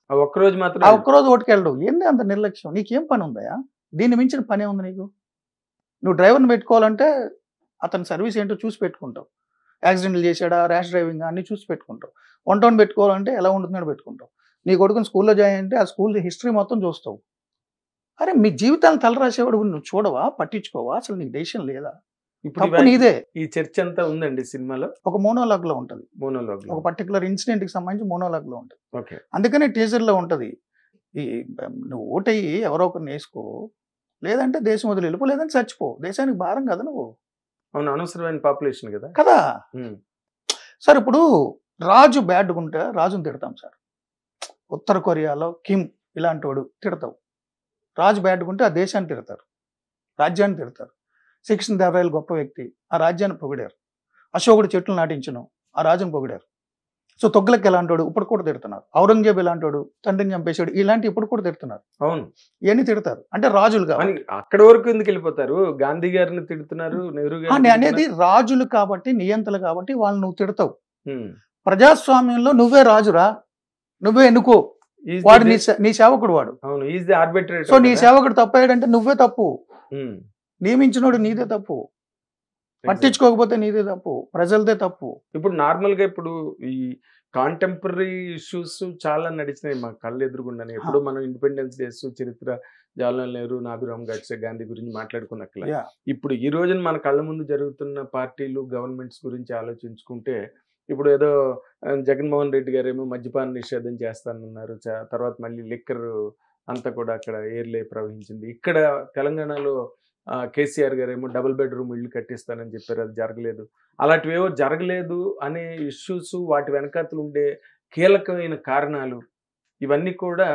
ఒక్కరోజు మాత్రం ఆ ఒక్కరోజు ఓటుకి వెళ్ళడు. ఏంది అంత నిర్లక్ష్యం? నీకేం పని ఉందా? దీన్ని మించిన పనే ఉంది నీకు? నువ్వు డ్రైవర్ని పెట్టుకోవాలంటే అతని సర్వీస్ ఏంటో చూసి పెట్టుకుంటావు. యాక్సిడెంట్లు చేశాడా, ర్యాష్ డ్రైవింగ్ అన్ని చూసి పెట్టుకుంటావు. వంటని పెట్టుకోవాలంటే ఎలా ఉంటుందో పెట్టుకుంటావు. నీ కొడుకుని స్కూల్లో జాయిన్ అంటే ఆ స్కూల్ హిస్టరీ మొత్తం చూస్తావు. అరే మీ జీవితాలను తలరాసేవాడు నువ్వు చూడవా, పట్టించుకోవా? అసలు నీకు డెసిషన్ లేదా? ఇప్పుడు నీదే. ఈ చర్చ అంతా ఉందండి సినిమాలో. ఒక మోనోలాగ్ లో ఉంటుంది, ఒక పర్టికులర్ ఇన్సిడెంట్ కి సంబంధించి మోనోలాగ్ లో ఉంటుంది. అందుకనే టీజర్ లో ఉంటది, ఈ నువ్వు ఓటయ్యి ఎవరో ఒకరిని వేసుకో, లేదంటే దేశం వదిలి వెళ్ళిపో, లేదంటే చచ్చిపో. దేశానికి భారం కదా నువ్వు. అవును, అనవసరమైన పాపులేషన్ కదా కదా. సార్ ఇప్పుడు రాజు బ్యాడ్గా ఉంటే రాజుని తిడతాం సార్. ఉత్తర కొరియాలో కిమ్ ఇలాంటి వాడు తిడతావు. రాజు బ్యాడ్గా ఉంటే ఆ దేశాన్ని తిడతారు, రాజ్యాన్ని తిడతారు. శ్రీకృష్ణదేవరాయలు గొప్ప వ్యక్తి, ఆ రాజ్యాన్ని పొగిడారు. అశోకుడు చెట్లు నాటించను, ఆ రాజును పొగిడారు. సో తొగ్లక్ ఎలాంటి వాడు ఇప్పుడు కూడా తిడుతున్నారు. ఔరంగజేబ్ ఎలాంటి వాడు, తండ్రిని చంపేశాడు, ఇలాంటి ఇప్పుడు కూడా తిడుతున్నారు. అవును, ఇవన్నీ తిడతారు. అంటే రాజులు కాబట్టి. అక్కడ వరకు ఎందుకు వెళ్ళిపోతారు? గాంధీ గారిని తిడుతున్నారు, నెహ్రూ గారిని అనేది రాజులు కాబట్టి, నియంతలు కాబట్టి వాళ్ళు నువ్వు తిడతావు. ప్రజాస్వామ్యంలో నువ్వే రాజురా, నువ్వే ఎన్నుకో, వాడు నీ సేవకుడు వాడు. అవును, ఈజ్ ది ఆర్బిట్రేటర్. సో నీ సేవకుడు తప్పయ్యాడంటే నువ్వే తప్పు, నియమించినోడు నీదే తప్పు, పట్టించుకోకపోతే నీదే తప్పు, ప్రజలదే తప్పు. ఇప్పుడు నార్మల్ గా ఇప్పుడు ఈ కాంటెంపరీ ఇష్యూస్ చాలా నడిచినాయి మా కళ్ళు ఎదురుగుండానే. ఎప్పుడు మనం ఇండిపెండెన్స్ డేస్, చరిత్ర, జవహర్లాల్ నెహ్రూ, నాథురామ్ గడ్సే, గాంధీ గురించి మాట్లాడుకున్నట్ల ఇప్పుడు ఈ రోజున మన కళ్ళ ముందు జరుగుతున్న పార్టీలు, గవర్నమెంట్స్ గురించి ఆలోచించుకుంటే, ఇప్పుడు ఏదో జగన్మోహన్ రెడ్డి గారు ఏమో మద్యపాన నిషేధం చేస్తానన్నారు, తర్వాత మళ్ళీ లిక్కర్ అంతా కూడా అక్కడ ఏర్లే ప్రవహించింది. ఇక్కడ తెలంగాణలో కేసీఆర్ గారు ఏమో డబుల్ బెడ్రూమ్ ఇల్లు కట్టిస్తానని చెప్పారు, అది జరగలేదు. అలాంటివేవో జరగలేదు అనే ఇష్యూస్, వాటి వెనకాతలు ఉండే కీలకమైన కారణాలు ఇవన్నీ కూడా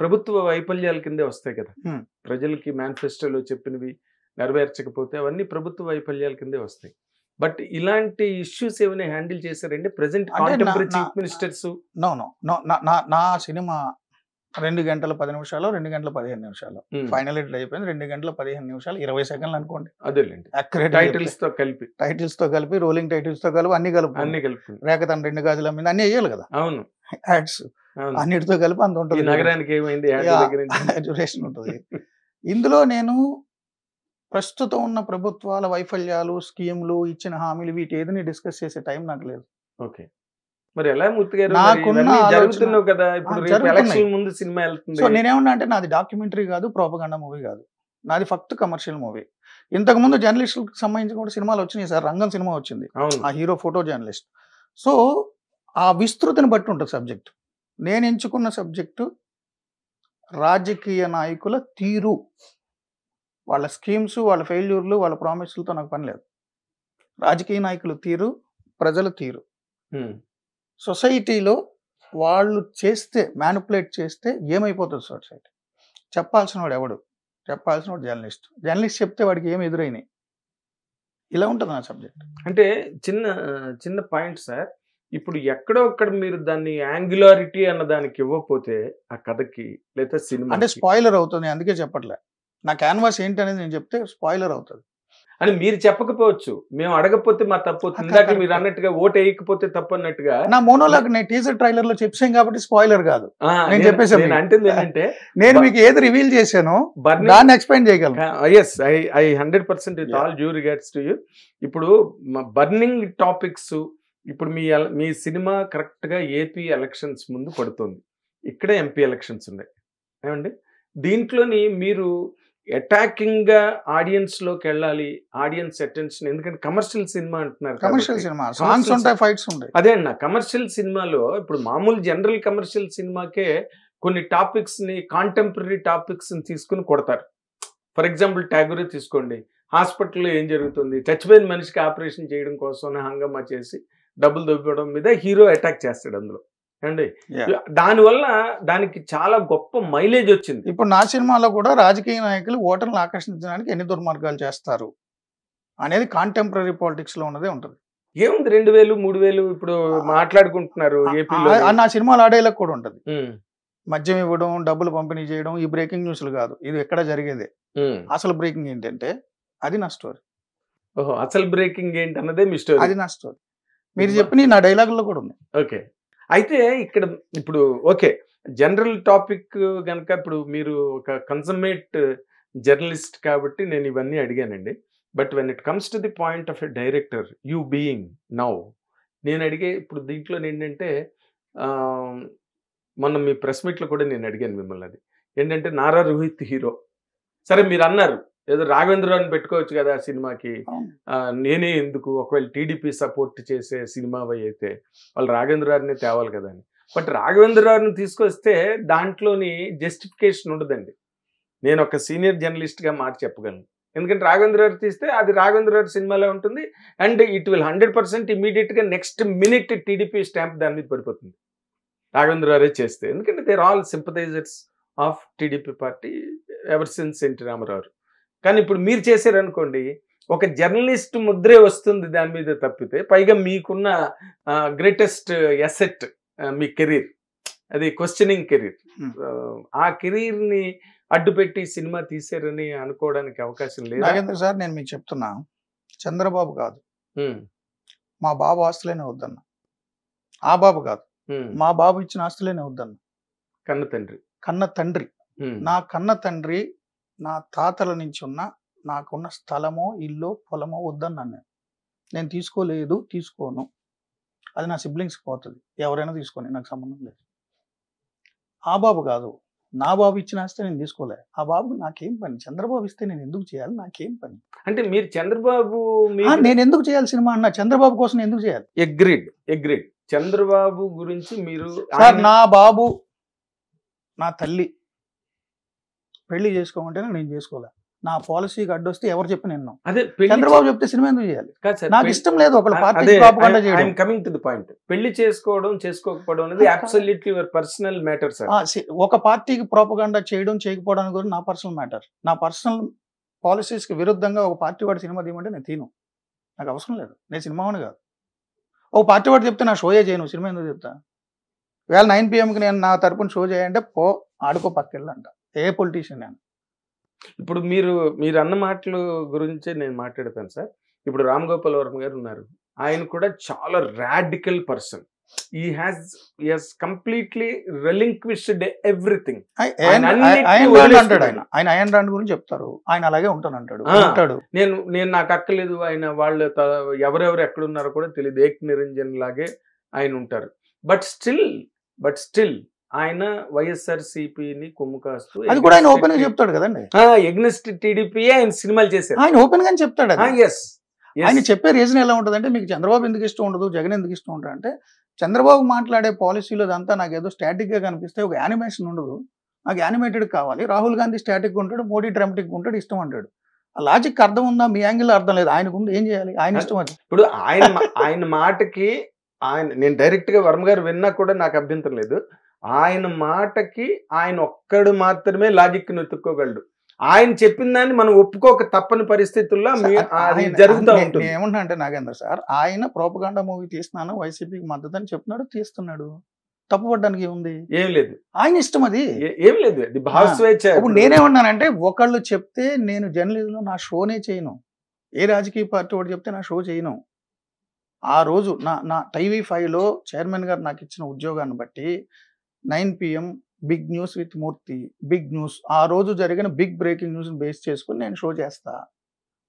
ప్రభుత్వ వైఫల్యాల కిందే వస్తాయి కదా. Hmm. ప్రజలకి మేనిఫెస్టోలో చెప్పినవి నెరవేర్చకపోతే అవన్నీ ప్రభుత్వ వైఫల్యాల కిందే వస్తాయి. బట్ ఇలాంటి ఇష్యూస్ ఏమైనా హ్యాండిల్ చేశారండి ప్రెసెంట్ అంటే కాంటెంపరీ నా- chief ministers? No no no నా సినిమా 2 గంటల 10 నిమిషాలు 2 గంటల 15 నిమిషాలు ఫైనల్ ఎడిట్ అయిపోయింది. 2 గంటల 15 నిమిషాలు 20 సెకండ్లు అనుకోండి. అదేలేండి, అక్యురేట్ టైటిల్స్ తో కలిపి టైటిల్స్ తో కలిపి రోలింగ్ టైటిల్స్ తో కలిపి అన్ని కలిపి అన్ని కలుపుకుంది. రేఖ తన 2 గాజుల మీద అన్ని వేయాలి కదా అవును యాడ్స్, అవును. అన్నిటితో కలిపి అంత ఈ ఉంటుంది. నగరానికి ఏమైంది యాడ్ Yeah. దగ్గర నుంచి? డ్యూరేషన్ ఉంటుంది. ఇందులో నేను ప్రస్తుతం ఉన్న ప్రభుత్వాల వైఫల్యాలు, స్కీమ్లు, ఇచ్చిన హామీలు వీటి ఏదని డిస్కస్ చేసే టైం నాకు లేదు. ఓకే, మరి ఎలా మూర్తి గారు నాకున్న ఇవన్నీ ఆలోచన- జరుగుతున్నావు కదా ఇప్పుడు, రేపు జరుగుతున్నాయి. ఎలక్షన్ ముందు సినిమా వెళ్తుంది. సో నేనేమన్నా అంటే నాది డాక్యుమెంటరీ కాదు, ప్రోపగండా మూవీ కాదు, నాది ఫక్త్ కమర్షియల్ మూవీ. ఇంతకు ముందు జర్నలిస్టులకు సంబంధించి కూడా సినిమాలు వచ్చినాయి సార్. రంగం సినిమా వచ్చింది, అవును ఆ హీరో ఫోటో జర్నలిస్ట్. సో ఆ విస్తృతిని బట్టి ఉంటుంది సబ్జెక్ట్. నేను ఎంచుకున్న సబ్జెక్టు రాజకీయ నాయకుల తీరు, వాళ్ళ స్కీమ్స్, వాళ్ళ ఫెయిల్యూర్లు, వాళ్ళ ప్రామిస్లతో నాకు పని లేదు. రాజకీయ నాయకుల తీరు, ప్రజల తీరు, Hmm. సొసైటీలో వాళ్ళు చేస్తే, మ్యానిపులేట్ చేస్తే ఏమైపోతుంది సొసైటీ. చెప్పాల్సిన వాడు ఎవడు? చెప్పాల్సిన వాడు జర్నలిస్ట్. జర్నలిస్ట్ చెప్తే వాడికి ఏమి ఎదురైనాయి, ఇలా ఉంటుంది నా సబ్జెక్ట్. అంటే చిన్న చిన్న పాయింట్ సార్. ఇప్పుడు ఎక్కడో అక్కడ మీరు దాన్ని యాంగులారిటీ అన్న దానికి ఇవ్వకపోతే ఆ కథకి లేదా సినిమా అంటే స్పాయిలర్ అవుతుంది, అందుకే చెప్పట్లే. నా క్యాన్వాస్ ఏంటి అనేది నేను చెప్తే స్పాయిలర్ అవుతుంది. అని మీరు చెప్పకపోవచ్చు, మేము అడగకపోతే మా తప్పు అవుతుంది. ఇందాక మీరు అన్నట్టుగా ఓటు వేయకపోతే తప్పు అన్నట్టుగా నా మోనోలాగ్ నేను టీజర్ ట్రైలర్ లో చెప్పాను కాబట్టి స్పాయిలర్ కాదు. నేను చెప్పేసాను నేను మీకు. అంటుంది ఏంటంటే నేను మీకు ఏది రివీల్ చేశానో బర్నింగ్ దాన్ని ఎక్స్ప్లెయిన్ చేయగలను. Yes, I 100% with all due regards to you. ఇప్పుడు బర్నింగ్ టాపిక్స్, ఇప్పుడు మీ సినిమా కరెక్ట్ గా ఏపీ ఎలక్షన్స్ ముందు పడుతుంది, ఇక్కడే ఎంపీ ఎలక్షన్స్ ఉన్నాయి ఏమండి. దీంట్లోని మీరు అటాకింగ్ గా ఆడియన్స్ లోకి వెళ్ళాలి, ఆడియన్స్ అటెన్షన్, ఎందుకంటే కమర్షియల్ సినిమా అంటున్నారు కమర్షియల్ కాబట్టి. సినిమా, సాంగ్స్ ఉంటాయి, ఫైట్స్ ఉంటాయి. అదే అన్న, కమర్షియల్ సినిమాలో ఇప్పుడు మామూలు జనరల్ కమర్షియల్ సినిమాకే కొన్ని టాపిక్స్ ని, కాంటెంపరీ టాపిక్స్ ని తీసుకుని కొడతారు. ఫర్ ఎగ్జాంపుల్ ట్యాగూరే తీసుకోండి, హాస్పిటల్లో ఏం జరుగుతుంది, చచ్చిపోయిన మనిషికి ఆపరేషన్ చేయడం కోసం హంగమా చేసి డబ్బులు దొబ్బడం మీద హీరో అటాక్ చేస్తాడు అందులో అండి. Yeah. దానివల్ల దానికి చాలా గొప్ప మైలేజ్ వచ్చింది. ఇప్పుడు నా సినిమాలో కూడా రాజకీయ నాయకులు ఓటర్లను ఆకర్షించడానికి ఎన్ని దుర్మార్గాలు చేస్తారు అనేది కాంటెంపరీ పాలిటిక్స్ లో ఉన్నదే ఉంటుంది. ఏముంది 2000 3000 ఇప్పుడు మాట్లాడుకుంటున్నారు ఏపీలో. నా సినిమాలు ఆడేలకు కూడా ఉంటుంది. మద్యం ఇవ్వడం, డబ్బులు పంపిణీ చేయడం, ఈ బ్రేకింగ్ న్యూస్లు కాదు, ఇది ఎక్కడ జరిగేదే. అసలు బ్రేకింగ్ ఏంటంటే అది నా స్టోరీ. ఓహో, అసలు బ్రేకింగ్ ఏంటి అన్నదే మీ స్టోరీ. అది నా స్టోరీ. మీరు చెప్పిన నా డైలాగుల్లో కూడా ఉంది. ఓకే, అయితే ఇక్కడ ఇప్పుడు ఓకే జనరల్ టాపిక్ కనుక ఇప్పుడు మీరు ఒక కన్సమేట్ జర్నలిస్ట్ కాబట్టి నేను ఇవన్నీ అడిగానండి. But when it comes to the point of a director, you being now, నేను అడిగే ఇప్పుడు దీంట్లో ఏంటంటే మొన్న మీ ప్రెస్ మీట్లో కూడా నేను అడిగాను మిమ్మల్ని, అది ఏంటంటే నారా రోహిత్ హీరో, సరే మీరు అన్నారు ఏదో రాఘవేంద్రరావుని పెట్టుకోవచ్చు కదా ఆ సినిమాకి, నేనే ఎందుకు, ఒకవేళ టీడీపీ సపోర్ట్ చేసే సినిమా అయితే వాళ్ళు రాఘవేంద్రరావుని తేవాలి కదా అని. బట్ రాఘవేంద్రరావుని తీసుకొస్తే దాంట్లోని జస్టిఫికేషన్ ఉండదండి. నేను ఒక సీనియర్ జర్నలిస్ట్గా మాట చెప్పగలను, ఎందుకంటే రాఘవేంద్రరావు తీస్తే అది రాఘవేంద్రరావు సినిమాలో ఉంటుంది అండ్ ఇట్ విల్ 100% ఇమీడియట్గా నెక్స్ట్ మినిట్ టీడీపీ స్టాంప్ దాని మీద పడిపోతుంది రాఘవేంద్రరావు చేస్తే, ఎందుకంటే they are all sympathisers of TDP party ever since NT Rama Rao. కానీ ఇప్పుడు మీరు చేశారనుకోండి, ఒక జర్నలిస్ట్ ముద్రే వస్తుంది దాని మీద తప్పితే, పైగా మీకున్న గ్రేటెస్ట్ ఎసెట్ మీ కెరీర్, అది క్వశ్చనింగ్ కెరీర్, ఆ కెరీర్ని అడ్డుపెట్టి సినిమా తీసారని అనుకోవడానికి అవకాశం లేదు. నాగేంద్ర సార్, నేను మీకు చెప్తున్నా, చంద్రబాబు కాదు మా బాబు ఆస్తులేనే వద్దన్నా, ఆ బాబు కాదు మా బాబు ఇచ్చిన ఆస్తులేనే వద్దన్నా, కన్న తండ్రి, కన్న తండ్రి, నా కన్న తండ్రి, నా తాతల నుంచి ఉన్న నాకున్న స్థలమో ఇల్లు పొలమో వద్దన్నాను. నేను తీసుకోలేదు, తీసుకోను, అది నా సిబ్లింగ్స్కి పోతుంది, ఎవరైనా తీసుకొని నాకు సంబంధం లేదు. ఆ బాబు కాదు, నా బాబు ఇచ్చిన ఆస్తే నేను తీసుకోలే, ఆ బాబు నాకేం పని, చంద్రబాబు ఇస్తే నేను ఎందుకు చేయాలి, నాకేం పని. అంటే మీరు చంద్రబాబు నేను ఎందుకు చేయాలి సినిమా అన్న, చంద్రబాబు కోసం ఎందుకు చేయాలి. ఎగ్రీడ్ చంద్రబాబు గురించి మీరు నా బాబు, నా తల్లి పెళ్లి చేసుకోమంటేనే నేను చేసుకోలే, నా పాలసీకి అడ్డొస్తే ఎవరు చెప్పి నిన్ను అదే చంద్రబాబు చెప్తే సినిమా ఎందుకు చేయాలి? కాదు సార్, నాకు ఇష్టం లేదు ఒకళ్ళ పార్టీ ప్రాపగండా చేయడం. కమింగ్ టు ది పాయింట్, పెళ్లి చేసుకోకపోవడం అనేది absolutely your personal matter sir. ఒక పార్టీకి ప్రాపగండా చేయడం చేయకపోవడానికి కూడా నా పర్సనల్ మ్యాటర్. నా పర్సనల్ పాలసీస్కి విరుద్ధంగా ఒక పార్టీ వాడి సినిమా తీయమంటే నేను తీను, నాకు అవసరం లేదు. నేను సినిమా అని కాదు, ఒక పార్టీ వాడు చెప్తే నా షోయే చేయను, సినిమా ఎందుకు చెప్తా? వేళ 9 PM నేను నా తరపున షో చేయంటే పో ఆడుకో పక్కెళ్ళంట ఏ పొలిటీషియన్ నేను. ఇప్పుడు మీరు అన్న మాటలు గురించే నేను మాట్లాడతాను సార్. ఇప్పుడు రామ్ గోపాల్ వర్మ గారు ఉన్నారు, ఆయన కూడా చాలా radical person. he has completely relinquished everything. ఆయన అయన్ రాండ్ గురించి చెప్తారు, ఆయన అలాగే ఉంటాడు. నేను నాకు అక్కలేదు, ఆయన వాళ్ళు ఎవరెవరు ఎక్కడున్నారో కూడా తెలియదు, ఏక్ నిరంజన్ లాగే ఆయన ఉంటారు. బట్ స్టిల్ ఆయన వైఎస్ఆర్సీపీని కొమ్ము కాస్తూ అది కూడా ఆయన ఓపెన్ గా చెప్తాడు కదండి. ఎగ్నెస్ట్ టీడీపీ ఆయన సినిమాలు చేశారు, ఆయన ఓపెన్ గానే చెప్తాడు. ఆయన చెప్పే రీజన్ ఎలా ఉంటుంది అంటే, మీకు చంద్రబాబు ఎందుకు ఇష్టం ఉండదు, జగన్ ఎందుకు ఇష్టం ఉంటుంది అంటే, చంద్రబాబు మాట్లాడే పాలసీలో అదంతా నాకు ఏదో స్టాటిక్ గా కనిపిస్తే ఒక యానిమేషన్ ఉండదు, నాకు యానిమేటెడ్ కావాలి. రాహుల్ గాంధీ స్టాటిక్ ఉంటాడు, మోడీ డ్రామాటిక్ ఉంటాడు, ఇష్టం అంటాడు. ఆ లాజిక్ అర్థం ఉందా? మీ యాంగిల్ అర్థం లేదు. ఆయనకు ఉంది, ఏం చేయాలి? ఆయన ఇష్టం అది. ఇప్పుడు ఆయన మాటకి నేను డైరెక్ట్ గా వర్మ గారు విన్నా కూడా నాకు అభ్యంతరం లేదు. ఆయన మాటకి ఆయన ఒక్కడు మాత్రమే లాజిక్ ని వెతుక్కోగలడు. ఆయన చెప్పిన దాన్ని మనం ఒప్పుకోక తప్పని పరిస్థితుల్లో జరుగుతూ ఉంటుంది. ఏమంటా అంటే నాగేంద్ర సార్, ఆయన ప్రోపగాండా మూవీ తీస్తున్నాను, వైసీపీకి మద్దతు అని చెప్తున్నాడు, తీస్తున్నాడు, తప్పుపడ్డానికి ఏముంది? ఏం లేదు, ఆయన ఇష్టం, అది ఏం లేదు, అది భావస్వేచ్ఛ. ఇప్పుడు నేనేమన్నానంటే, ఒకళ్ళు చెప్తే నేను జర్నలిజంలో నా షోనే చేయను, ఏ రాజకీయ పార్టీ వాడు చెప్తే నా షో చేయను. ఆ రోజు నా TV5లో చైర్మన్ గారు నాకు ఇచ్చిన ఉద్యోగాన్ని బట్టి 9 PM big news with Murthy, big news, ఆ రోజు జరిగిన బిగ్ బ్రేకింగ్ న్యూస్ బేస్ చేసుకుని నేను షో చేస్తా.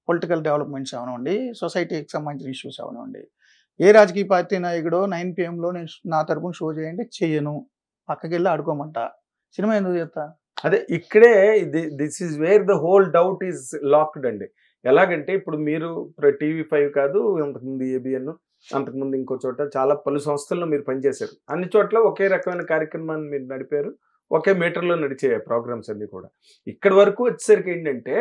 పొలిటికల్ డెవలప్మెంట్స్ అవనివ్వండి, సొసైటీకి సంబంధించిన ఇష్యూస్ అవనివ్వండి. ఏ రాజకీయ పార్టీ నాయకుడో 9 PMలో నేను నా తరపున షో చేయండి, చెయ్యను, పక్కకి వెళ్ళి ఆడుకోమంట. సినిమా ఎందుకు చేస్తా? అదే ఇక్కడే this is where the whole doubt is locked అండి. ఎలాగంటే, ఇప్పుడు మీరు TV5 కాదు, అంతకుముందు ABN, అంతకుముందు ఇంకో చోట చాలా పలు సంస్థల్లో మీరు పనిచేశారు. అన్ని చోట్ల ఒకే రకమైన కార్యక్రమాన్ని మీరు నడిపారు, ఒకే మీటర్లో నడిచే ప్రోగ్రామ్స్ అన్ని కూడా. ఇక్కడి వరకు వచ్చేసరికి ఏంటంటే,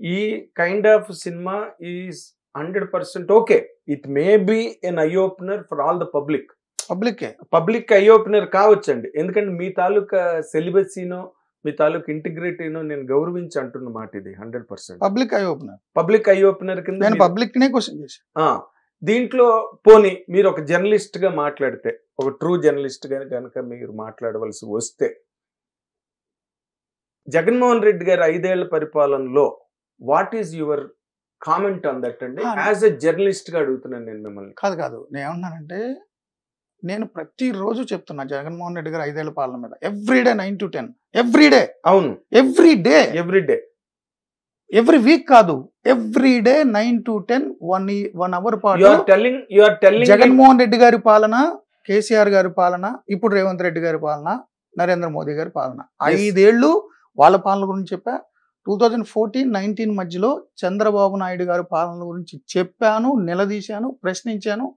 ఈ kind of cinema is 100% okay. It may be an eye opener for all the public eye opener కావచ్చండి. ఎందుకంటే మీ తాలూకా సెలిబసీనో, మీ తాలూకు ఇంటిగ్రిటీనో నేను గౌరవించి అంటున్న మాట ఇది 100%. పబ్లిక్ ఐ ఓపెనర్ కింద పబ్లిక్నే క్వశ్చన్ చేసి దీంట్లో పోనీ మీరు ఒక జర్నలిస్ట్ గా మాట్లాడితే, ఒక ట్రూ జర్నలిస్ట్ గా కనుక మీరు మాట్లాడవలసి వస్తే, జగన్మోహన్ రెడ్డి గారి 5 ఏళ్ల పరిపాలనలో what is your comment on that అండి? యాజ్ ఎ జర్నలిస్ట్ గా అడుగుతున్నాను నేను మిమ్మల్ని. కాదు, నేను ఏమన్నానంటే, నేను ప్రతిరోజు చెప్తున్నా జగన్మోహన్ రెడ్డి గారు 5 ఏళ్ల పాలన మీద. Everyday 9 to 10, everyday. అవును, ఎవ్రీడే ఎవ్రీ వీక్ కాదు, ఎవ్రీడే 9 to 10 1 అవర్ పాటు జగన్మోహన్ రెడ్డి గారి పాలన, కేసీఆర్ గారి పాలన, ఇప్పుడు రేవంత్ రెడ్డి గారి పాలన, నరేంద్ర మోదీ గారి పాలన, 5 ఏళ్ళు వాళ్ళ పాలన గురించి చెప్పా. 2014-19 మధ్యలో చంద్రబాబు నాయుడు గారి పాలన గురించి చెప్పాను, నిలదీశాను, ప్రశ్నించాను.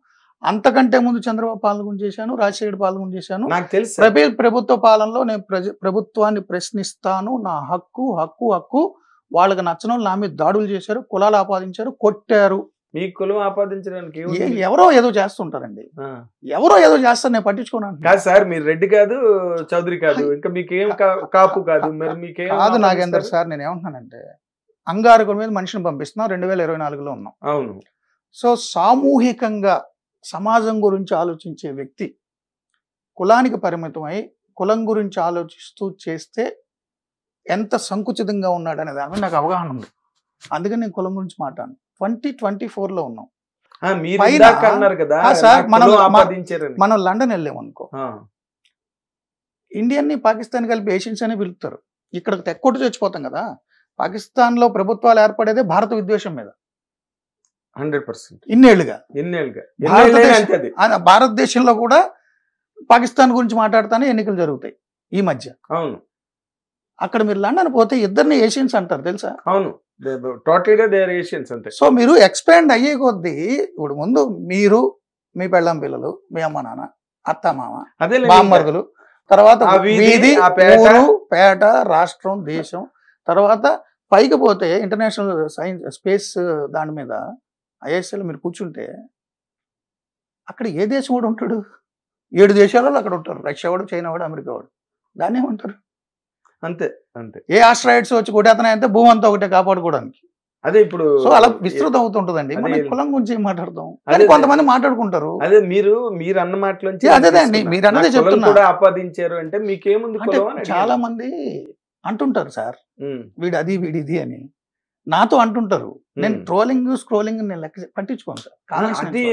అంతకంటే ముందు చంద్రబాబు పాలన గురించి చేశాను, రాజశేఖర్ పాలన గురించి చేశాను. నాకు తెలుసు, ప్రభుత్వ పాలనలో నేను ప్రభుత్వాన్ని ప్రశ్నిస్తాను, నా హక్కు. వాళ్ళకి నచ్చని వాళ్ళు నా మీద దాడులు చేశారు, కులాలు ఆపాదించారు, కొట్టారు. మీ కులం ఆపాదించడానికి ఎవరో ఏదో చేస్తుంటారండి, ఎవరో ఏదో చేస్తారు, నేను పట్టించుకున్నాను. కాదు సార్, మీరు రెడ్డి కాదు, చౌదరి కాదు, ఇంకా మీకేం కాపు కాదు, మరి మీకేం కాదు నాగేందర్ సార్. నేను ఏమంటున్నానంటే, అంగారకుల మీద మనిషిని పంపిస్తున్నాం, 2024లో ఉన్నాం. అవును. సో సామూహికంగా సమాజం గురించి ఆలోచించే వ్యక్తి కులానికి పరిమితమై కులం గురించి ఆలోచిస్తూ చేస్తే ఎంత సంకుచితంగా ఉన్నాడు అనే దాని మీద నాకు అవగాహన ఉంది. అందుకని నేను కులం గురించి మాట్లాడను. 2024లో ఉన్నాం. సార్, మనం లండన్ వెళ్ళాము అనుకో, ఇండియన్ని పాకిస్తాన్ కలిపి ఏషియన్స్ అని పిలుపుతారు. ఇక్కడ తెక్కొట్టు చచ్చిపోతాం కదా. పాకిస్తాన్ లో ప్రభుత్వాలు ఏర్పడేదే భారత విద్వేషం మీద. 100% ఇన్నేళ్లుగా భారతదేశంలో కూడా పాకిస్తాన్ గురించి మాట్లాడుతానే ఎన్నికలు జరుగుతాయి ఈ మధ్య. అవును. అక్కడ మీరు లండన్ పోతే ఇద్దరిని ఏషియన్స్ అంటారు, తెలుసా? అవును, టోటల్ గా దే ఆర్ ఏషియన్స్ అంతే. సో మీరు ఎక్స్పాండ్ అయ్యే కొద్దీ, ఇప్పుడు ముందు మీరు, మీ పెళ్ళాం పిల్లలు, మీ అమ్మ నాన్న, అత్త మామ, బామ్మర్దులు, తర్వాత వీధి, ఊరు, పేట, రాష్ట్రం, దేశం, తర్వాత పైకి పోతే ఇంటర్నేషనల్ సైన్స్ స్పేస్ దాని మీద ఐఎస్ఎల్ మీరు కూర్చుంటే అక్కడ ఏ దేశం వాడు ఉంటాడు? 7 దేశాలలో అక్కడ ఉంటారు. రష్యా వాడు, చైనా వాడు, అమెరికా వాడు. దాన్ని ఏమంటారు? అంతే అంతే. ఏ ఆస్ట్రాయిడ్స్ వచ్చి కొట్టేతనంటే భూమి అంతా ఒకటే కాపాడుకోవడానికి. అదే ఇప్పుడు సో అలా విస్తృతం అవుతుంటుందండి. మన కులం గురించి ఏం మాట్లాడతాం? కానీ కొంతమంది మాట్లాడుకుంటారు. అదే మీరు అన్న మాటలోంచి అదే అండి, మీరు అన్నదే చెప్తున్నా. కూడా ఆపాదించారు అంటే మీకేముంది అంటే కులం అని చాలా మంది అంటుంటారు సార్, వీడు అది వీడి ఇది అని నాతో అంటుంటారు. నేను ట్రోలింగ్ స్క్రోలింగ్ నేను లెక్క పట్టించుకోను సార్. అది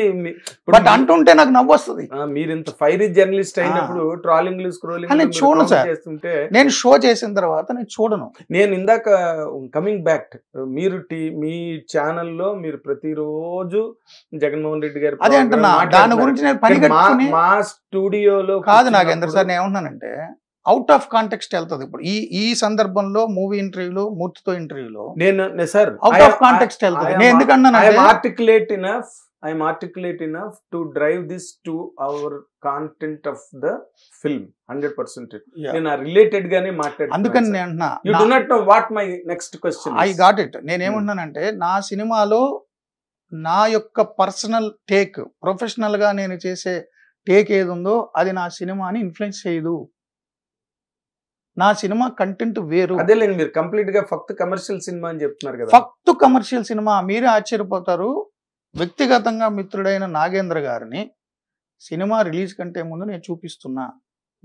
బట్ అంటుంటే నాకు నవ్వు వస్తుంది. మీరు ఇంత ఫైరీ జర్నలిస్ట్ అయినప్పుడు ట్రాలింగ్ స్క్రోలింగ్ నేను చూడను సార్. చేస్తుంటే నేను షో చేసిన తర్వాత నేను చూడను. నేను ఇందాక కమింగ్ బ్యాక్, మీరు మీ ఛానల్లో మీరు ప్రతిరోజు జగన్మోహన్ రెడ్డి గారు అదే అంటున్నా, దాని గురించి నేను పని కట్టుకుని మా స్టూడియోలో కాదు. నాగేంద్ర సార్ నేను ఏమంటున్నానంటే అవుట్ ఆఫ్ కాంటెక్స్ట్ వెళ్తుంది. ఇప్పుడు ఈ సందర్భంలో మూవీ ఇంటర్వ్యూలో మూర్తితో ఇంటర్వ్యూలో నేను సార్ అవుట్ ఆఫ్ కాంటెక్స్ట్ వెళ్తుంది. నేను ఎందుకన్నా I'm articulate enough to drive this to our content of the film 100%. నేను రిలేటెడ్ గానే మాట్లాడుతున్నాను. అందుకని నేను అంటున్నా, you do not know what my next question is. I got it. నేను ఏమంటున్నానంటే నా సినిమాలో నా యొక్క పర్సనల్ టేక్, ప్రొఫెషనల్ గా నేను చేసే టేక్ ఏది ఉందో అది నా సినిమాని ఇన్ఫ్లుయెన్స్ చేయదు. నా సినిమా కంటెంట్ వేరు. అదే మీరు కంప్లీట్ గా ఫక్త్ కమర్షియల్ సినిమా అని చెప్తున్నారు కదా. ఫక్త్ కమర్షియల్ సినిమా. మీరే ఆశ్చర్యపోతారు. వ్యక్తిగతంగా మిత్రుడైన నాగేంద్ర గారిని సినిమా రిలీజ్ కంటే ముందు నేను చూపిస్తున్నా,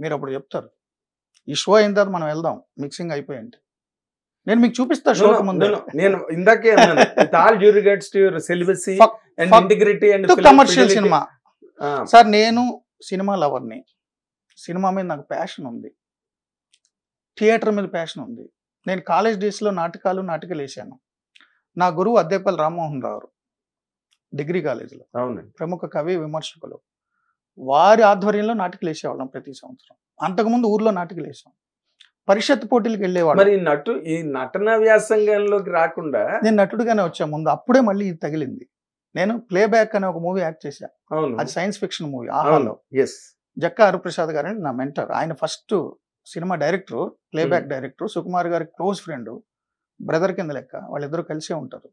మీరు అప్పుడు చెప్తారు. ఈ షో అయిన తర్వాత మనం వెళ్దాం, మిక్సింగ్ అయిపోయింది, నేను మీకు చూపిస్తా షో ముందు. నేను ఇందాకే all due regards to your celibacy and integrity and commercial cinema. Sir నేను సినిమా లవర్ని, సినిమా మీద నాకు ప్యాషన్ ఉంది, థియేటర్ మీద ప్యాషన్ ఉంది. నేను కాలేజ్ డేస్లో నాటకాలు వేసాను. నా గురువు అద్దేపల్లి రామ్మోహన్ రావు డిగ్రీ కాలేజీలో, ప్రముఖ కవి విమర్శకులు, వారి ఆధ్వర్యంలో నాటకాలు వేసేవాళ్ళం ప్రతి సంవత్సరం. అంతకుముందు ఊర్లో నాటకాలు వేసాం. పరిషత్ పోటీలకు వెళ్ళేవాడు. మరి ఈ నటన వ్యాసంగంలోకి రాకుండా నేను నటుడుగానే వచ్చా ముందు. అప్పుడే మళ్ళీ ఇది తగిలింది. నేను ప్లే బ్యాక్ అనే ఒక మూవీ యాక్ట్ చేశాను. అది సైన్స్ ఫిక్షన్ మూవీ. ఆహాలో జక్కా హరిప్రసాద్ గారు నా మెంటర్. ఆయన first cinema director, playback director, Sukumar గారి క్లోజ్ ఫ్రెండ్, బ్రదర్ కింద లెక్క. వాళ్ళిద్దరూ కలిసే ఉంటారు.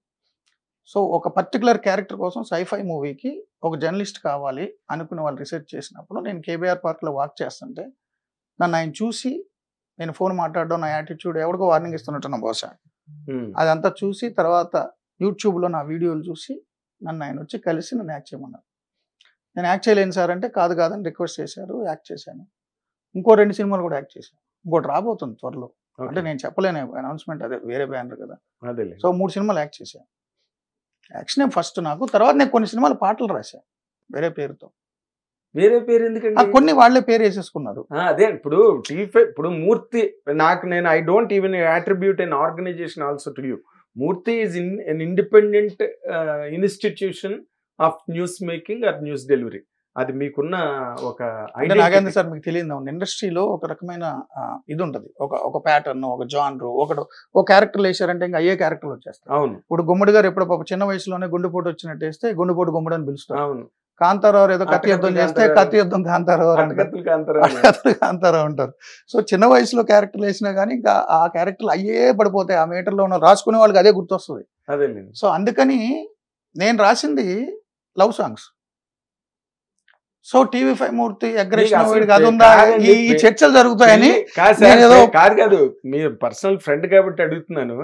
సో ఒక పర్టికులర్ క్యారెక్టర్ కోసం సైఫై మూవీకి ఒక జర్నలిస్ట్ కావాలి అనుకుని వాళ్ళు రీసెర్చ్ చేసినప్పుడు నేను కేబీఆర్ పార్క్లో వాక్ చేస్తుంటే నన్ను ఆయన చూసి, నేను ఫోన్ మాట్లాడడం, నా యాటిట్యూడ్ ఎవరికో వార్నింగ్ ఇస్తున్నట్టున్నా బహుశా, అదంతా చూసి తర్వాత యూట్యూబ్లో నా వీడియోలు చూసి నన్ను ఆయన వచ్చి కలిసి నన్ను యాక్ట్ చేయమన్నారు. నేను యాక్ట్ చేయలేను సార్ అంటే కాదని రిక్వెస్ట్ చేశారు, యాక్ట్ చేశాను. ఇంకో 2 సినిమాలు కూడా యాక్ట్ చేశాను. ఇంకోటి రాబోతుంది త్వరలో, అంటే నేను చెప్పలేను, అనౌన్స్మెంట్ అదే, వేరే బ్యానర్ కదా. సో 3 సినిమాలు యాక్ట్ చేశాను. యాక్షనే ఫస్ట్ నాకు. తర్వాత నేను కొన్ని సినిమాలు పాటలు రాశాను వేరే పేరుతో. వేరే పేరు ఎందుకంటే కొన్ని వాళ్ళే పేరు వేసేసుకున్నారు. అదే ఇప్పుడు మూర్తి నేను I don't even attribute an organisation also to you. Murthy is an independent institution of news making or news delivery. అది మీకున్న ఒక నాగేంద్ర సార్ మీకు తెలియదు, ఇండస్ట్రీలో ఒక రకమైన ఇది ఉంటుంది, ఒక ప్యాటర్న్, ఒక జానర్, ఒక క్యారెక్టర్ వేసారంటే ఇంకా అయ్యే క్యారెక్టర్లు వచ్చేస్తారు. అవును. ఇప్పుడు గుమ్మడి గారు ఎప్పుడో పాప చిన్న వయసులోనే గుండెపోటు వచ్చినట్టు వేస్తే గుండెపోటు గుమ్మడి అని పిలుస్తారు. అవును. కాంతారావు ఏదో కత్తి యుద్ధం చేస్తే కత్తి యుద్ధం కాంతారావు కాంతారావు అంటారు. సో చిన్న వయసులో క్యారెక్టర్లు వేసినా కానీ ఇంకా ఆ క్యారెక్టర్లు అయ్యే పడిపోతాయి. ఆ మీటర్లో ఉన్న రాసుకునే వాళ్ళకి అదే గుర్తొస్తుంది. సో అందుకని నేను రాసింది లవ్ సాంగ్స్. సో టీవీ5 మూర్తి అగ్రెషన్ అది ఉందా, ఈ చర్చలు జరుగుతాయని కాదు. మీరు పర్సనల్ ఫ్రెండ్ కాబట్టి అడుగుతున్నాను.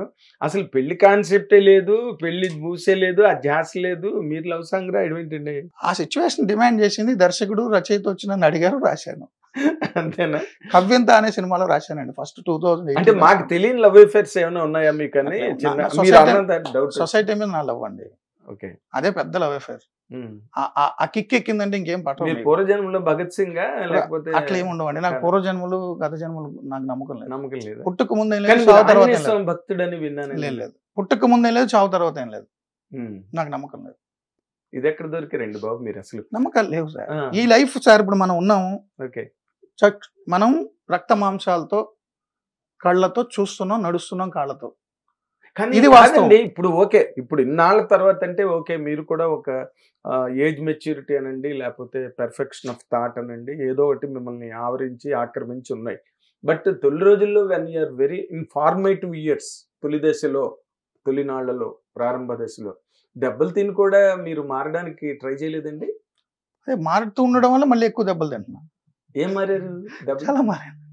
అసలు పెళ్లి కాన్సెప్టే లేదు, పెళ్లి మూసే లేదు, ఆ ధ్యాస లేదు, మీరు లవ్ సాంగ్ రాయడం ఏంటండి? ఆ సిచ్యువేషన్ డిమాండ్ చేసింది. దర్శకుడు రచయిత వచ్చి నన్ను అడిగారు, రాశాను. అంతేనా? కవ్యంత అనే సినిమాలో రాశానండి ఫస్ట్ 2008. అంటే మాకు తెలియని లవ్ అఫేర్స్ ఏమైనా ఉన్నాయా మీకు? సొసైటీ మీద నా లవ్ అండి. ఓకే, అదే పెద్ద లవ్ అఫేర్. ఆ కిక్ ఎక్కిందంటే ఇంకేం పట్టదు. పూర్వజన్మలో భగత్ సింగ్ లేకపోతే అట్లా ఏమి ఉండవండి. నాకు పూర్వజన్మలు గత జన్మలు నాకు నమ్మకం లేదు. పుట్టుక ముందు భక్తుడని విన్నాను. లేదు, పుట్టుక ముందు ఏం లేదు, చావు తర్వాత ఏం లేదు. నాకు నమ్మకం లేదు. ఇది ఎక్కడ దొరికారండి బాబు మీరు? అసలు నమ్మకాలు లేవు సార్. ఈ లైఫ్ సార్ ఇప్పుడు మనం ఉన్నాము, మనం రక్త మాంసాలతో కళ్ళతో చూస్తున్నాం, నడుస్తున్నాం కాళ్ళతో. ఇది వాస్తవం. ఇప్పుడు ఓకే, ఇప్పుడు ఇన్నాళ్ళ తర్వాత అంటే ఓకే, మీరు కూడా ఒక ఏజ్ మెచ్యూరిటీ అనండి, లేకపోతే పెర్ఫెక్షన్ ఆఫ్ థాట్ అనండి, ఏదో ఒకటి మిమ్మల్ని ఆవరించి ఆక్రమించి ఉన్నాయి. బట్ తొలి రోజుల్లో when you're very informative years, తొలి దశలో, తొలినాళ్లలో, ప్రారంభ దశలో దెబ్బలు తిని కూడా మీరు మారడానికి ట్రై చేయలేదండి? అదే మారుతూ ఉండడం వల్ల మళ్ళీ ఎక్కువ దెబ్బలు తింటున్నాను. ఏం మారారు? దెబ్బలు చాలా మారాను.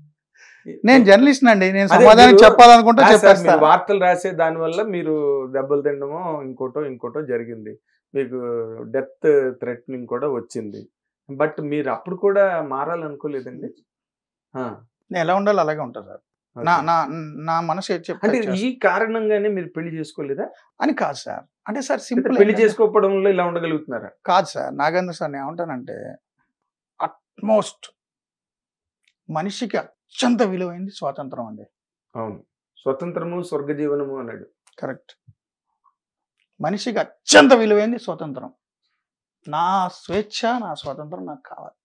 నేను జర్నలిస్ట్ అండి, నేను అదే సమాధానం మీరు- చెప్పాలనుకుంటే సార్, చెప్పేస్తా. మీరు వార్తలు రాసే దాని వల్ల మీరు దెబ్బలు తినడమో ఇంకోటో జరిగింది. మీకు డెత్ థ్రెటనింగ్ కూడా వచ్చింది. బట్ మీరు అప్పుడు కూడా మారాలనుకోలేదండి? ఆ, నేను ఎలా ఉండాలో అలాగే ఉంటా సార్. నా ఓకే. నా నా మనసు ఏది చెప్తే అంటే అది చేస్తా. ఈ కారణంగానే మీరు పెళ్లి చేసుకోలేదా? అని కాదు సార్. అంటే సార్ అంటే సింపుల్ పెళ్లి చేసుకోకపోవడంలో ఇలా ఉండగలుగుతున్నారా? కాదు సార్. నాగేంద్ర సార్ నేను ఏమంటానంటే అట్మోస్ట్ మనిషికి అత్యంత విలువైంది స్వాతంత్రం అండి. అవును, స్వతంత్రము స్వర్గ జీవనము అన్నాడు. కరెక్ట్. మనిషికి అత్యంత విలువైంది స్వతంత్రం. నా స్వేచ్ఛ, నా స్వాతంత్రం నాకు కావాలి.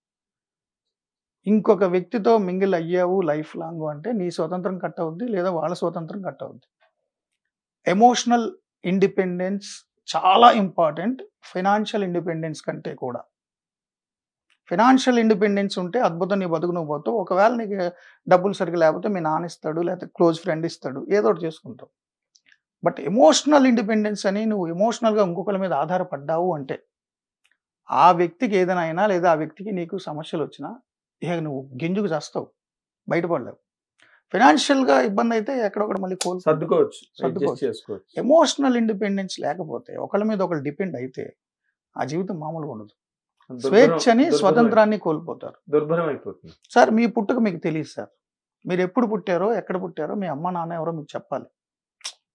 ఇంకొక వ్యక్తితో మింగిల్ అయ్యావు లైఫ్ లాంగ్ అంటే నీ స్వతంత్రం కట్ అవుద్ది, లేదా వాళ్ళ స్వతంత్రం కట్ అవుద్ది. ఎమోషనల్ ఇండిపెండెన్స్ చాలా ఇంపార్టెంట్ ఫైనాన్షియల్ ఇండిపెండెన్స్ కంటే కూడా. ఫైనాన్షియల్ ఇండిపెండెన్స్ ఉంటే అద్భుతం, నీ బతుకు నువ్వు పోతావు. ఒకవేళ నీకు డబ్బులు సరిగ్గా లేకపోతే మీ నాన్న ఇస్తాడు, లేకపోతే క్లోజ్ ఫ్రెండ్ ఇస్తాడు, ఏదో ఒకటి చేసుకుంటావు. బట్ ఎమోషనల్ ఇండిపెండెన్స్ అని నువ్వు ఎమోషనల్గా ఇంకొకరి మీద ఆధారపడ్డావు అంటే ఆ వ్యక్తికి ఏదైనా అయినా, లేదా ఆ వ్యక్తికి నీకు సమస్యలు వచ్చినా ఇక నువ్వు గింజుకు చేస్తావు, బయటపడలేవు. ఫైనాన్షియల్గా ఇబ్బంది అయితే ఎక్కడొక్కడ మళ్ళీ సర్దుకోవచ్చు, సర్దుకోవచ్చు. adjust చేసుకోవచ్చు. ఎమోషనల్ ఇండిపెండెన్స్ లేకపోతే, ఒకళ్ళ మీద ఒకళ్ళు డిపెండ్ అయితే ఆ జీవితం మామూలుగా ఉండదు. దుర్భరం- స్వేచ్ఛని, దుర్భరం- స్వతంత్రాన్ని కోల్పోతారు. దుర్భరం అయిపోతుంది. సార్ మీ పుట్టుక మీకు తెలియదు సార్. మీరు ఎప్పుడు పుట్టారో, ఎక్కడ పుట్టారో, మీ అమ్మ నాన్న ఎవరో మీకు చెప్పాలి.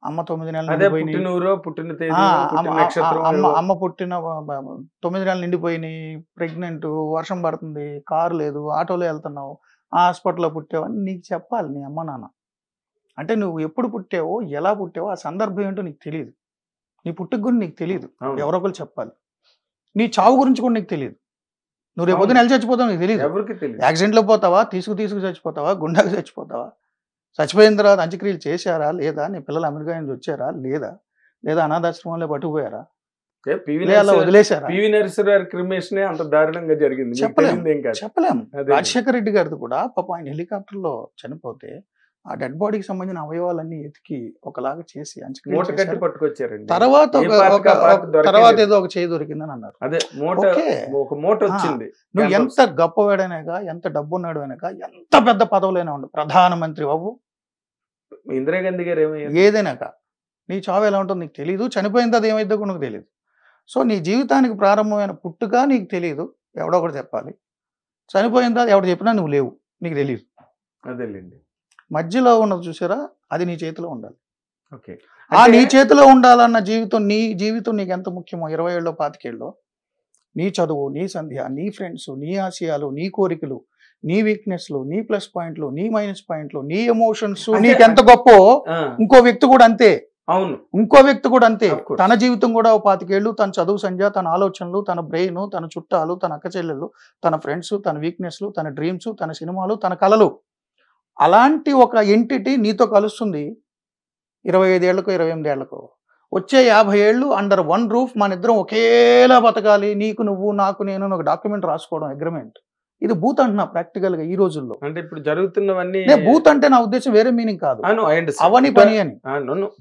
అమ్మ 9 నెలలు అదే నిండిపోయినాయి. పుట్టిన ఊరో, పుట్టిన తేదీ, ఆ, పుట్టిన నక్షత్రం ఏవో. అమ్మ పుట్టిన 9 నెలలు నిండిపోయినాయి, ప్రెగ్నెంట్, వర్షం పడుతుంది, కారు లేదు, ఆటోలో వెళ్తున్నావు, హాస్పిటల్లో పుట్టావు అని నీకు చెప్పాలి నీ అమ్మ నాన్న. అంటే నువ్వు ఎప్పుడు పుట్టావో, ఎలా పుట్టావో, ఆ సందర్భం ఏంటో నీకు తెలియదు. నీ పుట్టుక గురించి నీకు తెలియదు, అవును. ఎవరో ఒకరు చెప్పాలి. నీ చావు గురించి కూడా నీకు తెలియదు. నువ్వు రేపు పొద్దున వెళ్ళి చచ్చిపోతావు నీకు తెలియదు. ఎవరికి తెలియదు. యాక్సిడెంట్లో పోతావా, తీసుకు చచ్చిపోతావా, గుండాకి చచ్చిపోతావా, చచ్చిపోయిన తర్వాత అంత్యక్రియలు చేశారా లేదా, నీ పిల్లలు అమెరికా నుంచి వచ్చారా లేదా అనాథాశ్రమంలో పట్టుకుపోయారా, ఏ, పివి లేదా అలా నరసింహ- వదిలేశారా, పివి నరసింహారావు క్రిమేషన్ అంత దారుణంగా జరిగింది. మీకు చెప్పలేం. తెలియదు ఏం కాదు. చెప్పలేము. అదే. రాజశేఖర రెడ్డి గారిది కూడా పాపం ఆయన హెలికాప్టర్లో చనిపోతే ఆ డెడ్ బాడీకి సంబంధించిన అవయవాలన్నీ ఎతికి ఒకలాగా చేసి అంత్యక్రియలు మూట కట్టి చేశారు. పట్టుకొచ్చారండి. తర్వాత ఏ పార్ట్కి ఆ పార్ట్ దొరకలేదు. తర్వాత ఏదో ఒక చేయి దొరికిందని అన్నారు. అదే మూట, ఓకే. ఒక మూట వచ్చింది. నువ్వు Campus. ఎంత గొప్పవాడైనాక, ఎంత డబ్బున్నాడు అయినాక, ఎంత పెద్ద పదవులైనా ఉండు, ప్రధానమంత్రి అవ్వు, ఇందిరాగాంధీ గారు ఏమయ్యారు? ఏదైనాక నీ చావు ఎలా ఉంటుందో నీకు తెలియదు, చనిపోయిన తర్వాత ఏమైందో కూడా నీకు తెలియదు. సో నీ జీవితానికి ప్రారంభమైన పుట్టుక నీకు తెలియదు, ఎవడో ఒకటి చెప్పాలి. చనిపోయిన తర్వాత ఎవడు చెప్పినా నువ్వు లేవు, నీకు తెలియదు. అదేలేండి. మధ్యలో ఉన్నది చూసారా, అది నీ చేతిలో ఉండాలి. ఓకే. ఆ నీ చేతిలో ఉండాలన్న జీవితం, నీ జీవితం నీకు ఎంత ముఖ్యమో, 20 ఏళ్ళలో 25 ఏళ్ళలో నీ చదువు, నీ సంధ్య, నీ ఫ్రెండ్స్, నీ ఆశయాలు, నీ కోరికలు, నీ వీక్నెస్లు, నీ ప్లస్ పాయింట్లు, నీ మైనస్ పాయింట్లు, నీ ఎమోషన్స్, అంటే- నీకు ఎంత గొప్పో ఆ, ఇంకో వ్యక్తి కూడా అంతే. అవును. ఇంకో వ్యక్తి కూడా అంతే. Of course. తన జీవితం కూడా 25 ఏళ్ళు, తన చదువు సంధ్య, తన ఆలోచనలు, తన బ్రెయిన్, తన చుట్టాలు, తన అక్క చెల్లెళ్ళు, తన ఫ్రెండ్స్, తన వీక్నెస్లు, తన డ్రీమ్స్, తన సినిమాలు, తన కళలు, అలాంటి ఒక ఎంటిటీ నీతో కలుస్తుంది 25 ఏళ్లకు 28 ఏళ్లకు. వచ్చే 50 ఏళ్ళు అండర్ వన్ రూఫ్ మన ఇద్దరం ఒకేలా బతకాలి, నీకు నువ్వు నాకు నేను అని ఒక డాక్యుమెంట్ రాసుకోవడం, అగ్రిమెంట్. ఇది బూత్ అంటున్నా ప్రాక్టికల్ గా ఈ రోజుల్లో. అంటే ఇప్పుడు జరుగుతున్నవన్నీ బూత్ అంటే నా ఉద్దేశం వేరే మీనింగ్ కాదు, అవని పని అని,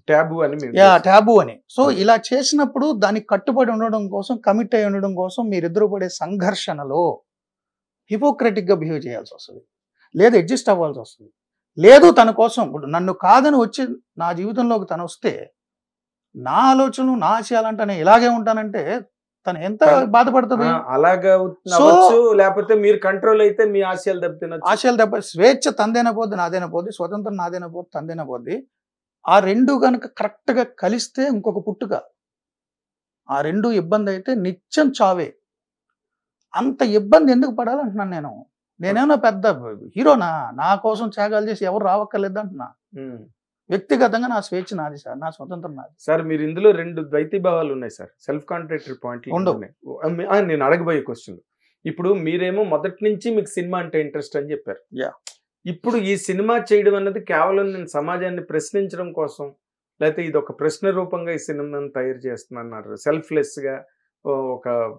ట్యాబు అని మీ యా ఉద్దేశం. ట్యాబు అని. సో ఇలా చేసినప్పుడు దానికి కట్టుబడి ఉండడం కోసం, కమిట్ అయి ఉండడం కోసం మీరిద్దరు పడే సంఘర్షణలో హిపోక్రటిక్ గా బిహేవ్ చేయాల్సి వస్తుంది, లేదు అడ్జస్ట్ అవ్వాల్సి వస్తుంది, లేదు తన కోసం. ఇప్పుడు నన్ను కాదని వచ్చి నా జీవితంలోకి తను వస్తే, నా ఆలోచనలు, నా ఆశయాలంటే నేను ఇలాగే ఉంటానంటే తను ఎంత బాధపడుతుంది. అలాగా So- అవ్వచ్చు, లేకపోతే మీరు కంట్రోల్ అయితే మీ ఆశయాలు దెబ్బతినొచ్చు. ఆశయాలు దెబ్బ, స్వేచ్ఛ తందైనా పోద్ది, నాదైనా పోద్ది, స్వతంత్రం నాదైనా పోద్ది, తందైనా పోద్ది. ఆ రెండు కనుక కరెక్ట్ గా కలిస్తే ఇంకొక పుట్టుక. ఆ రెండు ఇబ్బంది అయితే నిత్యం చావే. అంత ఇబ్బంది ఎందుకు పడాలంటున్నాను నేను. నేనేమన్నా పెద్ద హీరోనా, నా కోసం త్యాగాలు చేసి ఎవరు రావక్కర్లేదు అంటున్నా. ఉమ్. వ్యక్తిగతంగా నా స్వేచ్ఛ నాది సార్, నా స్వతంత్రం నాది. సార్ మీరు ఇందులో 2 ద్వైతీభావాలు ఉన్నాయి సార్, సెల్ఫ్ కాంట్రాక్టరీ పాయింట్లు ఉండవు. ఉన్నాయి. నేను అడగబోయే క్వశ్చన్, ఇప్పుడు మీరేమో మొదటి నుంచి మీకు సినిమా అంటే ఇంట్రెస్ట్ అని చెప్పారు. Yeah. ఇప్పుడు ఈ సినిమా చేయడం అన్నది కేవలం నేను సమాజాన్ని ప్రశ్నించడం కోసం, లేకపోతే ఇది ఒక ప్రశ్న రూపంగా ఈ సినిమాను తయారు చేస్తున్నారు, సెల్ఫ్లెస్ గా ఒక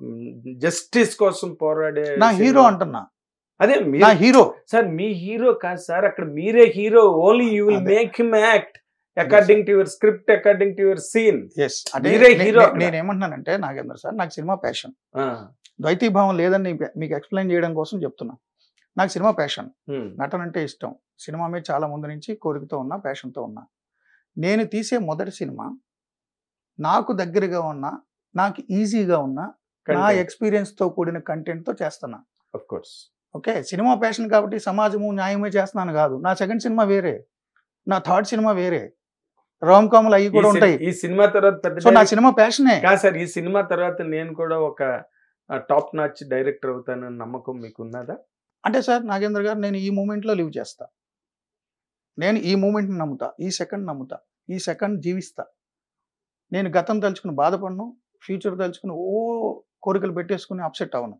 జస్టిస్ కోసం పోరాడే నా హీరో సినిమా. అంటున్నా, అదే నా హీరో. సార్ మీ హీరో కాదు సార్, అక్కడ మీరే హీరో, ఓన్లీ యూ విల్ అదే. Make him act. According to your script, according to your scene. Yes అంటే మీరే hero అక్కడ. నేనేమంటున్నానంటే నాగేంద్ర సార్, నాకు సినిమా ప్యాషన్, ద్వైతీభావం లేదని మీకు ఎక్స్ప్లెయిన్ చేయడం కోసం చెప్తున్నా. నాకు సినిమా ప్యాషన్, నటన అంటే ఇష్టం, సినిమా మీద చాలా ముందు నుంచి కోరికతో ఉన్నా, ప్యాషన్తో ఉన్నా. నేను తీసే మొదటి సినిమా నాకు దగ్గరగా ఉన్న, నాకు ఈజీగా ఉన్న, నా ఎక్స్పీరియన్స్తో కూడిన కంటెంట్తో చేస్తున్నా. Of course. Okay, cinema passion కాబట్టి సమాజము న్యాయమే చేస్తున్నాను కాదు. నా సెకండ్ సినిమా వేరే, నా థర్డ్ సినిమా వేరే, రామ్ కాములు అవి కూడా ఉంటాయి. ఈ సినిమా తర్వాత పెద్ద సో నా సినిమా ప్యాషనే కాదు సార్. ఈ సినిమా తర్వాత నేను కూడా ఒక టాప్ నాచ్ డైరెక్టర్ అవుతానని నమ్మకం మీకు ఉన్నదా? అంటే సార్ నాగేంద్ర గారు, నేను ఈ మూమెంట్లో లివ్ చేస్తా, నేను ఈ మూమెంట్ని నమ్ముతా, ఈ సెకండ్ నమ్ముతా, ఈ సెకండ్ జీవిస్తా. నేను గతం తలుచుకుని బాధపడను, ఫ్యూచర్ తలుచుకుని కోరికలు పెట్టేసుకుని అప్సెట్ అవను.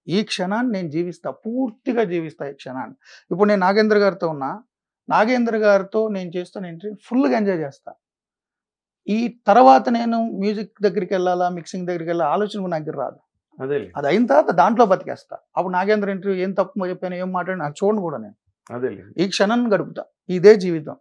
ఈ క్షణాన్ని నేను జీవిస్తా, పూర్తిగా జీవిస్తా ఈ క్షణాన్ని. ఇప్పుడు నేను నాగేంద్ర గారితో ఉన్నా, నాగేంద్ర గారితో నేను చేస్తున్న ఇంటర్వ్యూ ఫుల్గా ఎంజాయ్ చేస్తా. ఈ తర్వాత నేను మ్యూజిక్ దగ్గరికి వెళ్ళాలా, మిక్సింగ్ దగ్గరికి వెళ్ళాలా ఆలోచన నాకు దగ్గర రాదు. అదే అది అయిన తర్వాత దాంట్లో బతికేస్తా. అప్పుడు నాగేంద్ర ఇంటర్వ్యూ ఏం తప్పు చెప్పాను, ఏం మాట్లాడి నాకు చూడను కూడా నేను. అదే ఈ క్షణాన్ని గడుపుతా, ఇదే జీవితం.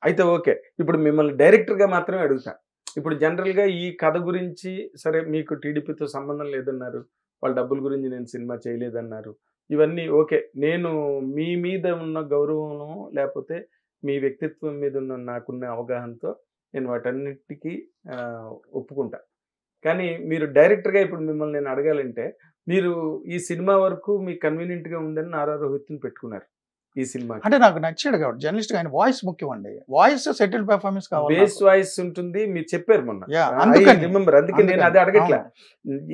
అయితే ఓకే, ఇప్పుడు మిమ్మల్ని డైరెక్టర్గా మాత్రమే అడుగుతా. ఇప్పుడు జనరల్గా ఈ కథ గురించి, సరే మీకు టీడీపీతో సంబంధం లేదన్నారు, వాళ్ళ డబ్బుల గురించి నేను సినిమా చేయలేదన్నారు, ఇవన్నీ ఓకే. నేను మీ మీద ఉన్న గౌరవం లేకపోతే మీ వ్యక్తిత్వం మీద ఉన్న నాకున్న అవగాహనతో నేను వాటన్నిటికీ ఒప్పుకుంటా. కానీ మీరు డైరెక్టర్గా ఇప్పుడు మిమ్మల్ని నేను అడగాలంటే, మీరు ఈ సినిమా వరకు మీకు కన్వీనియంట్గా ఉందని నారా రోహిత్ని పెట్టుకున్నారు ఈ సినిమా. అంటే నాకు నచ్చాడు కాబట్టి జర్నలిస్ట్, ఆయన వాయిస్ ముఖ్యం అండి. వాయిస్ సెటిల్డ్ పెర్ఫార్మెన్స్ కావాలి, బేస్ వాయిస్ ఉంటుంది, మీరు చెప్పారు మొన్న. అందుకని అందుకే నేను అది అడగట్లా.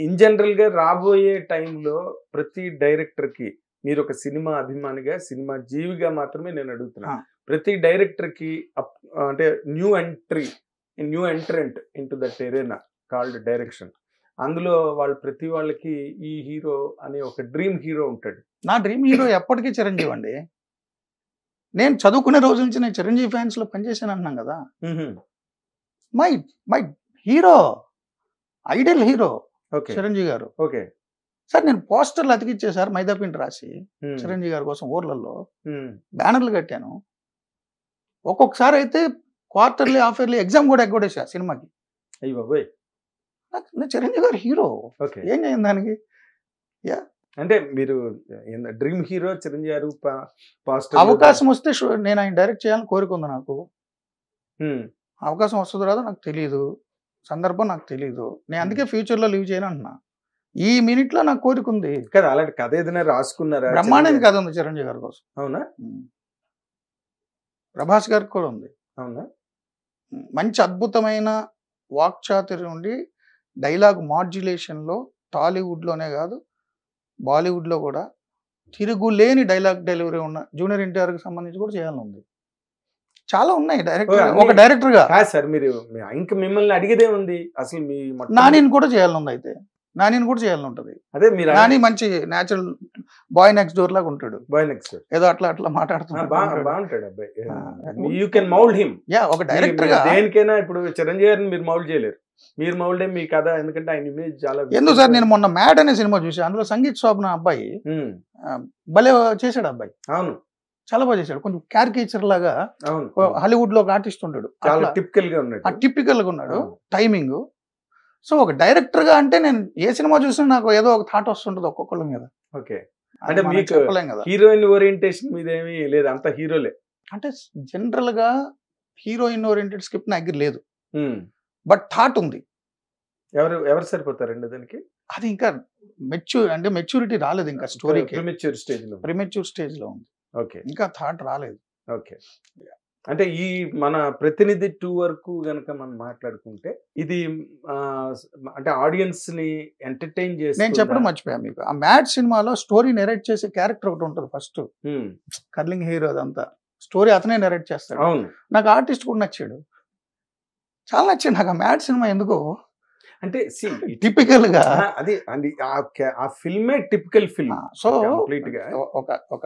ఇన్ జనరల్ గా రాబోయే టైంలో ప్రతి డైరెక్టర్ కి, మీరు ఒక సినిమా అభిమానిగా, సినిమా జీవిగా మాత్రమే నేను అడుగుతున్నా, ప్రతి డైరెక్టర్ కి అంటే new entrant into that arena called direction, అందులో ప్రతి వాళ్ళకి ఈ హీరో అనే ఒక డ్రీమ్ హీరో ఉంటాడు. నా డ్రీమ్ హీరో ఎప్పటికీ చిరంజీవి అండి. నేను చదువుకునే రోజు నుంచి నేను చిరంజీవి ఫ్యాన్స్ లో పనిచేసాను అంటున్నాను కదా. My hero, idol hero Chiranjeevi గారు. ఓకే సార్, నేను పోస్టర్లు అతికిచ్చేసారు మైదాపిండి రాసి చిరంజీవి గారి కోసం ఊర్లలో బ్యానర్లు కట్టాను. ఒక్కొక్కసారి అయితే క్వార్టర్లీ, హాఫ్ ఇయర్లీ ఎగ్జామ్ కూడా ఎగ్గొడేసా సినిమాకి. అయ్యి బాబోయ్, చిరంజీవి గారు హీరో, ఏం చేయండి దానికి. అంటే మీరు డ్రీమ్ హీరో చిరంజీవి గారు. అవకాశం వస్తే నేను ఆయన డైరెక్ట్ చేయాలని కోరిక ఉంది నాకు. అవకాశం వస్తుందో రాదో నాకు తెలియదు, సందర్భం నాకు తెలియదు. నేను అందుకే ఫ్యూచర్లో లీవ్ చేయను అంటున్నా. ఈ మినిట్ లో నాకు కోరిక ఉంది కదా. అలాంటి కథ ఏదైనా రాసుకున్నారా? బ్రహ్మాండమైన కథ ఉంది చిరంజీవి గారి కోసం. అవునా? ప్రభాస్ గారికి కూడా ఉంది. అవునా? మంచి అద్భుతమైన వాక్చాతుర్యం ఉండి డైలాగ్ మాడ్యులేషన్లో టాలీవుడ్లోనే కాదు బాలీవుడ్లో కూడా తిరుగులేని డైలాగ్ డెలివరీ ఉన్న జూనియర్ ఎన్టీఆర్కి సంబంధించి కూడా చేయాలని ఉంది. చాలా ఉన్నాయి డైరెక్టర్, ఒక డైరెక్టర్గా. సార్ మీరు ఇంకా మిమ్మల్ని అడిగేదే ఉంది అసలు. మీ నానిని కూడా చేయాలని ఉంది. అయితే నానిని కూడా చేయాలని ఉంటుంది. అదే మీరు నాని మంచి న్యాచురల్ బాయ్ నెక్స్ట్ డోర్ లాగా ఉంటాడు. బాయ్ నెక్స్ట్ డోర్ ఏదో అట్లా మాట్లాడుతున్నాడు, బాగుంటాడు అబ్బాయి. You can mould him. ఒక డైరెక్టర్ గా దేనికైనా. ఇప్పుడు చిరంజీవి గారిని మీరు మౌల్డ్ చేయలేరు, మీరు మౌల్డే మీ కథ. ఎందుకంటే ఆయన ఇమేజ్ చాలా. ఎందుకు సార్, నేను మొన్న మ్యాడ్ అనే సినిమా చూసి అందులో సంగీత్ శోభన అబ్బాయి భలే చేశాడు. అబ్బాయి అవును, చాలా బాగా చేశాడు. కొంచెం క్యారికేచర్ లాగా. హాలీవుడ్ లో ఒక ఆర్టిస్ట్ ఉంటాడు, చాలా టిపికల్ గా ఉన్నాడు. టిపికల్ గా ఉన్నాడు, టైమింగ్. సో ఒక డైరెక్టర్ గా అంటే నేను ఏ సినిమా చూసినా నాకు ఏదో ఒక థాట్ వస్తుంటది ఒక్కొక్కళ్ళ మీద. ఓకే, అంటే మీకు హీరోయిన్ ఓరియంటేషన్ మీద ఏమీ లేదు, అంత హీరోలే. అంటే జనరల్ గా హీరోయిన్ ఓరియంటెడ్ స్క్రిప్ట్ నా దగ్గర లేదు, బట్ థాట్ ఉంది. ఎవరు సరిపోతారండి దానికి? అది ఇంకా మెచ్యూరిటీ రాలేదు ఇంకా స్టోరీకి. ప్రిమెచ్యూర్ స్టేజ్ లో ఉంది. ఓకే, ఇంకా థాట్ రాలేదు. ఓకే, అంటే ఈ మన ప్రతినిధి 2 వరకు గనక మనం మాట్లాడుకుంటే ఇది అంటే ఆడియన్స్ ని ఎంటర్టైన్ చేసి. నేను చెప్పడం మర్చిపోయా మీకు, ఆ మ్యాడ్ సినిమాలో స్టోరీ నెరేట్ చేసే క్యారెక్టర్ ఒకటి ఉంటుంది ఫస్ట్. కర్లింగ్ హీరో, అదంతా స్టోరీ అతనే నెరేట్ చేస్తాడు. అవును, నాకు ఆర్టిస్ట్ కూడా నచ్చాడు, చాలా నచ్చాడు నాకు ఆ మ్యాడ్ సినిమా. ఎందుకో అంటే టిపికల్ గా అది ఆ ఫిల్మే టిపికల్ ఫిల్మ్. సో కంప్లీట్ గా ఒక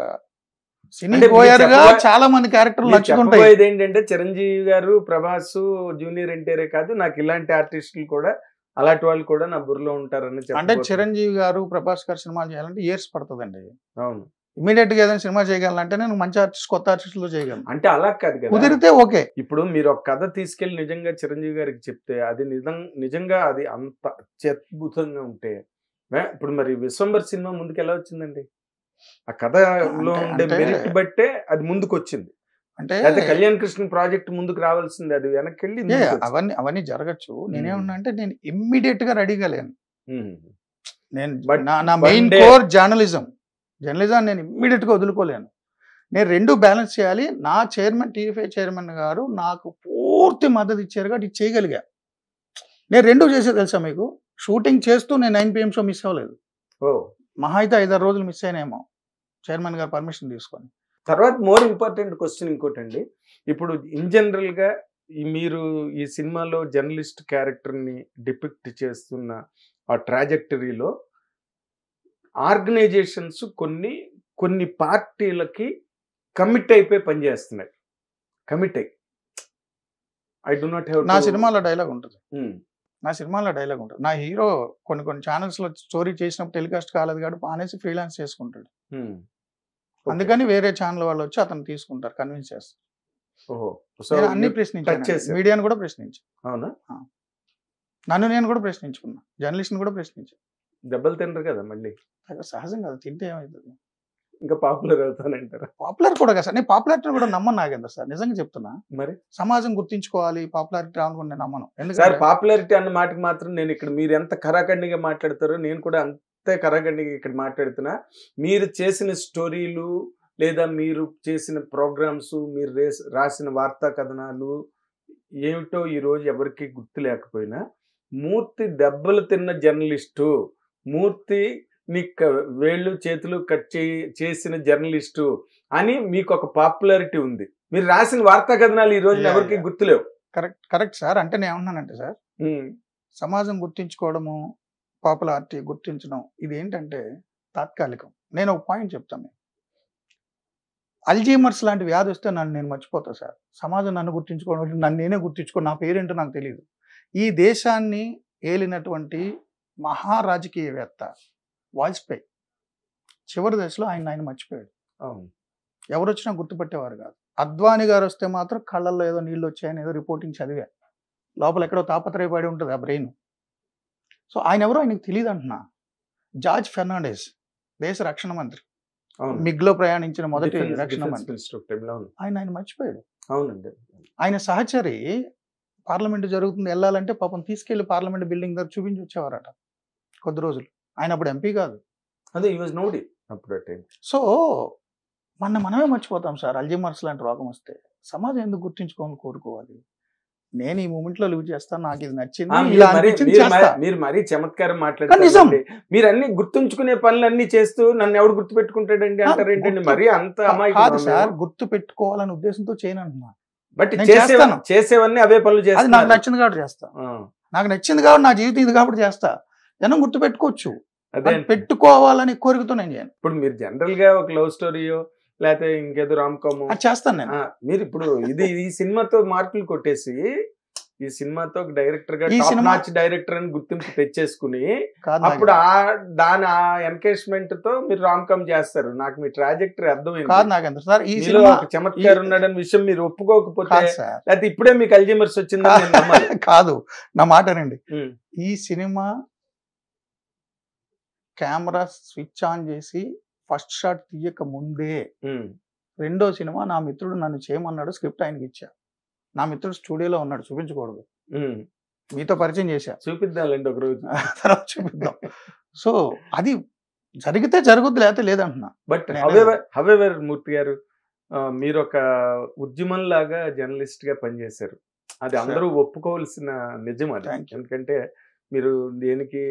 చాలా మంది క్యారెక్టర్లు నచ్చుతుంటాయి. ఏంటంటే చిరంజీవి గారు, ప్రభాస్, జూనియర్ ఎన్టీఆర్ కాదు, నాకు ఇలాంటి ఆర్టిస్టులు కూడా, అలాంటి వాళ్ళు కూడా నా బుర్రలో ఉంటారని. అంటే చిరంజీవి గారు, ప్రభాస్ గారు సినిమాలు చేయాలంటే ఇయర్స్ పడుతుందండి. అవును, ఇమీడియట్ గా ఏదైనా సినిమా చేయగలను నేను మంచి ఆర్టిస్ట్ కొత్త ఆర్టిస్టులతో చేయగలను. అంటే అలా కాదు కదా, కుదిరితే ఓకే. ఇప్పుడు మీరు ఒక కథ తీసుకెళ్లి నిజంగా చిరంజీవి గారికి చెప్తే అది నిజంగా అది అంత అత్యద్భుతంగా ఉంటే ఇప్పుడు మరి విశ్వంబర్ సినిమా ముందుకు ఎలా వచ్చిందండి? ఆ కథలో ఉండే మెరిట్ బట్టే అది ముందుకు వచ్చింది. అంటే అయితే కళ్యాణ్ కృష్ణ ప్రాజెక్ట్ ముందుకు రావాల్సింది, అది వెనక్కి వెళ్ళి అవన్నీ జరగచ్చు. నేనేమన్నా అంటే నేను ఇమ్మీడియట్ గా రెడీగా లేను. నేను నా మెయిన్ కోర్ జర్నలిజం నేను ఇమ్మీడియట్ గా వదులుకోలేను. నేను రెండు బ్యాలెన్స్ చేయాలి. నా చైర్మన్ టీవీ చైర్మన్ గారు నాకు పూర్తి మద్దతు ఇచ్చారు కాబట్టి ఇది చేయగలిగా. నేను రెండు చేసే తెలుసా మీకు, షూటింగ్ చేస్తూ నేను 9 PM షో మిస్ అవ్వలేదు. మహా అయితే 5-6 రోజులు మిస్ అయినేమో చైర్మన్ గారు పర్మిషన్ తీసుకొని. తర్వాత మోర్ ఇంపార్టెంట్ క్వశ్చన్ ఇంకోటండి, ఇప్పుడు ఇన్ జనరల్ గా మీరు ఈ సినిమాలో జర్నలిస్ట్ క్యారెక్టర్ ని డిపిక్ట్ చేస్తున్న ఆ ట్రాజెక్టరీలో ఆర్గనైజేషన్స్ కొన్ని పార్టీలకి కమిట్ అయిపోయి పనిచేస్తున్నాయి. కమిట్ అయ్యి ఐ డు నాట్ హ్యావ్. నా సినిమాలో డైలాగ్ ఉంటుంది. నా హీరో కొన్ని ఛానల్స్ లో స్టోరీ చేసినప్పుడు టెలికాస్ట్ కాలేదు కాబట్టి అనేసి ఫ్రీలాన్స్ చేసుకుంటాడు. అందుకని వేరే ఛానల్ వాళ్ళు వచ్చి అతను తీసుకుంటారు, కన్విన్స్ చేస్తారు. అన్ని ప్రశ్నించాను, మీడియాను కూడా ప్రశ్నించాను. అవునా? నన్ను నేను కూడా ప్రశ్నించుకున్నా, జర్నలిస్ట్ కూడా ప్రశ్నించాను. దెబ్బలు తినరు కదా మళ్ళీ? సహజం కదా, తింటే ఏమవుతుంది, ఇంకా పాపులర్ అవుతానంటారా? పాపులర్ కూడా కదా సార్, నేను పాపులారిటీ కూడా నమ్మను నాగేంద్ర సార్, నిజంగా చెప్తున్నా. మరి సమాజం గుర్తించుకోవాలి, పాపులారిటీ రానుకుంటే నమ్మను. ఎందుకంటే పాపులారిటీ అన్న మాటకి మాత్రం నేను ఇక్కడ మీరు ఎంత కరాఖండిగా మాట్లాడతారో నేను కూడా అంతే కరాఖండిగా ఇక్కడ మాట్లాడుతున్నా. మీరు చేసిన స్టోరీలు లేదా మీరు చేసిన ప్రోగ్రామ్స్, మీరు రాసిన వార్తా కథనాలు ఏమిటో ఈరోజు ఎవరికి గుర్తు లేకపోయినా, మూర్తి దెబ్బలు తిన్న జర్నలిస్టు, మూర్తి నీ వేళ్ళు చేతులు కట్ చేసిన జర్నలిస్టు అని మీకు ఒక పాపులారిటీ ఉంది. మీరు రాసిన వార్తా కథనాలు ఈ రోజు ఎవరికి గుర్తులేవు. Correct sir. అంటే నేను ఏమన్నానంటే సార్, సమాజం గుర్తించుకోవడము, పాపులారిటీ గుర్తించడం ఇది ఏంటంటే తాత్కాలికం. నేను ఒక పాయింట్ చెప్తాను. అల్జీమర్స్ లాంటి వ్యాధి వస్తే నేను మర్చిపోతా సార్. సమాజం నన్ను గుర్తించుకోవడం, నన్ను నేనే గుర్తించుకో, నా పేరేంటో నాకు తెలియదు. ఈ దేశాన్ని ఏలినటువంటి మహారాజకీయవేత్త వాజ్పేయి చివరి దశలో ఆయన మర్చిపోయాడు. ఎవరు వచ్చినా గుర్తుపట్టేవారు కాదు. అద్వానీ గారు వస్తే మాత్రం కళ్ళల్లో ఏదో నీళ్ళు వచ్చాయని ఏదో రిపోర్టింగ్ చదివా, లోపల ఎక్కడో తాపత్రయపడి ఉంటుంది ఆ బ్రెయిన్. సో ఆయన ఎవరో ఆయనకు తెలియదు అంటున్నా. జార్జ్ ఫెర్నాండెస్ దేశ రక్షణ మంత్రి, మిగ్లో ప్రయాణించిన మొదటి రక్షణ మంత్రి, ఆయన మర్చిపోయాడు. అవునండి. ఆయన సహచరి పార్లమెంట్ జరుగుతుంది వెళ్ళాలంటే పాపం తీసుకెళ్లి పార్లమెంట్ బిల్డింగ్ దగ్గర చూపించి వచ్చేవారట కొద్ది రోజులు. ఆయన అప్పుడు ఎంపీ కాదు. అదే నోడి అప్పుడు. సో మనమే మర్చిపోతాం సార్. అల్జీమర్స్ లాంటి రోగం వస్తే సమాజం ఎందుకు గుర్తించుకోవాలని కోరుకోవాలి? నేను ఈ మూమెంట్ లో లివ్ చేస్తాను, నాకు ఇది నచ్చింది. మీరు మరీ చమత్కారం మాట్లాడారు. మీరు అన్ని గుర్తుంచుకునే పనులు అన్ని చేస్తూ నన్ను ఎవడు గుర్తు పెట్టుకుంటాడండి అంటారు ఏంటండి? మరి అంత కాదు సార్, గుర్తు పెట్టుకోవాలనే ఉద్దేశంతో చేయను అంటున్నా. బట్ చేసేవన్నీ అవే పనులు చేస్తాను. నాకు నచ్చింది కాబట్టి చేస్తా, నాకు నచ్చింది కాబట్టి నా జీవితం ఇది కాబట్టి చేస్తా. జనం గుర్తు పెట్టుకోవచ్చు, అదే పెట్టుకోవాలని కోరికతో నేను చేయను. ఇప్పుడు మీరు జనరల్ గా ఒక లవ్ స్టోరీయో లేకపోతే ఇంకేదో రామ్ కామ్ చేస్తాను నేను. మీరు ఇప్పుడు ఈ సినిమాతో మార్కులు కొట్టేసి ఈ సినిమాతో డైరెక్టర్ గా టాప్ నాచ్ డైరెక్టర్ అని గుర్తింపు తెచ్చేసుకుని అప్పుడు దాని ఎన్కేజ్మెంట్ తో మీరు రామ్ కామ్ చేస్తారు. నాకు మీ ట్రాజెక్టరీ అర్థమైంది. ఒక చమత్కారం ఉన్నాడని విషయం మీరు ఒప్పుకోకపోతే, లేకపోతే ఇప్పుడే మీకు అల్జీమర్స్ వచ్చిందని కాదు. నా మాట రండి, ఈ సినిమా కెమెరా స్విచ్ ఆన్ చేసి ఫస్ట్ షాట్ తీయక ముందే రెండో సినిమా నా మిత్రుడు నన్ను చేయమన్నాడు, స్క్రిప్ట్ ఆయనకి ఇచ్చా. నా మిత్రుడు స్టూడియోలో ఉన్నాడు, చూపించకూడదు, మీతో పరిచయం చేశా. చూపిద్దాంలేండి ఒక రోజు, తర్వాత చూపిద్దాం. సో అది జరిగితే జరుగుద్ది, లేకపోతే లేదంటున్నా. బట్ హవెవర్ మూర్తి గారు, మీరు ఒక ఉద్యమం లాగా జర్నలిస్ట్ గా పనిచేశారు. అది అందరూ ఒప్పుకోవాల్సిన నిజం అది. ఎందుకంటే మీరు దేనికి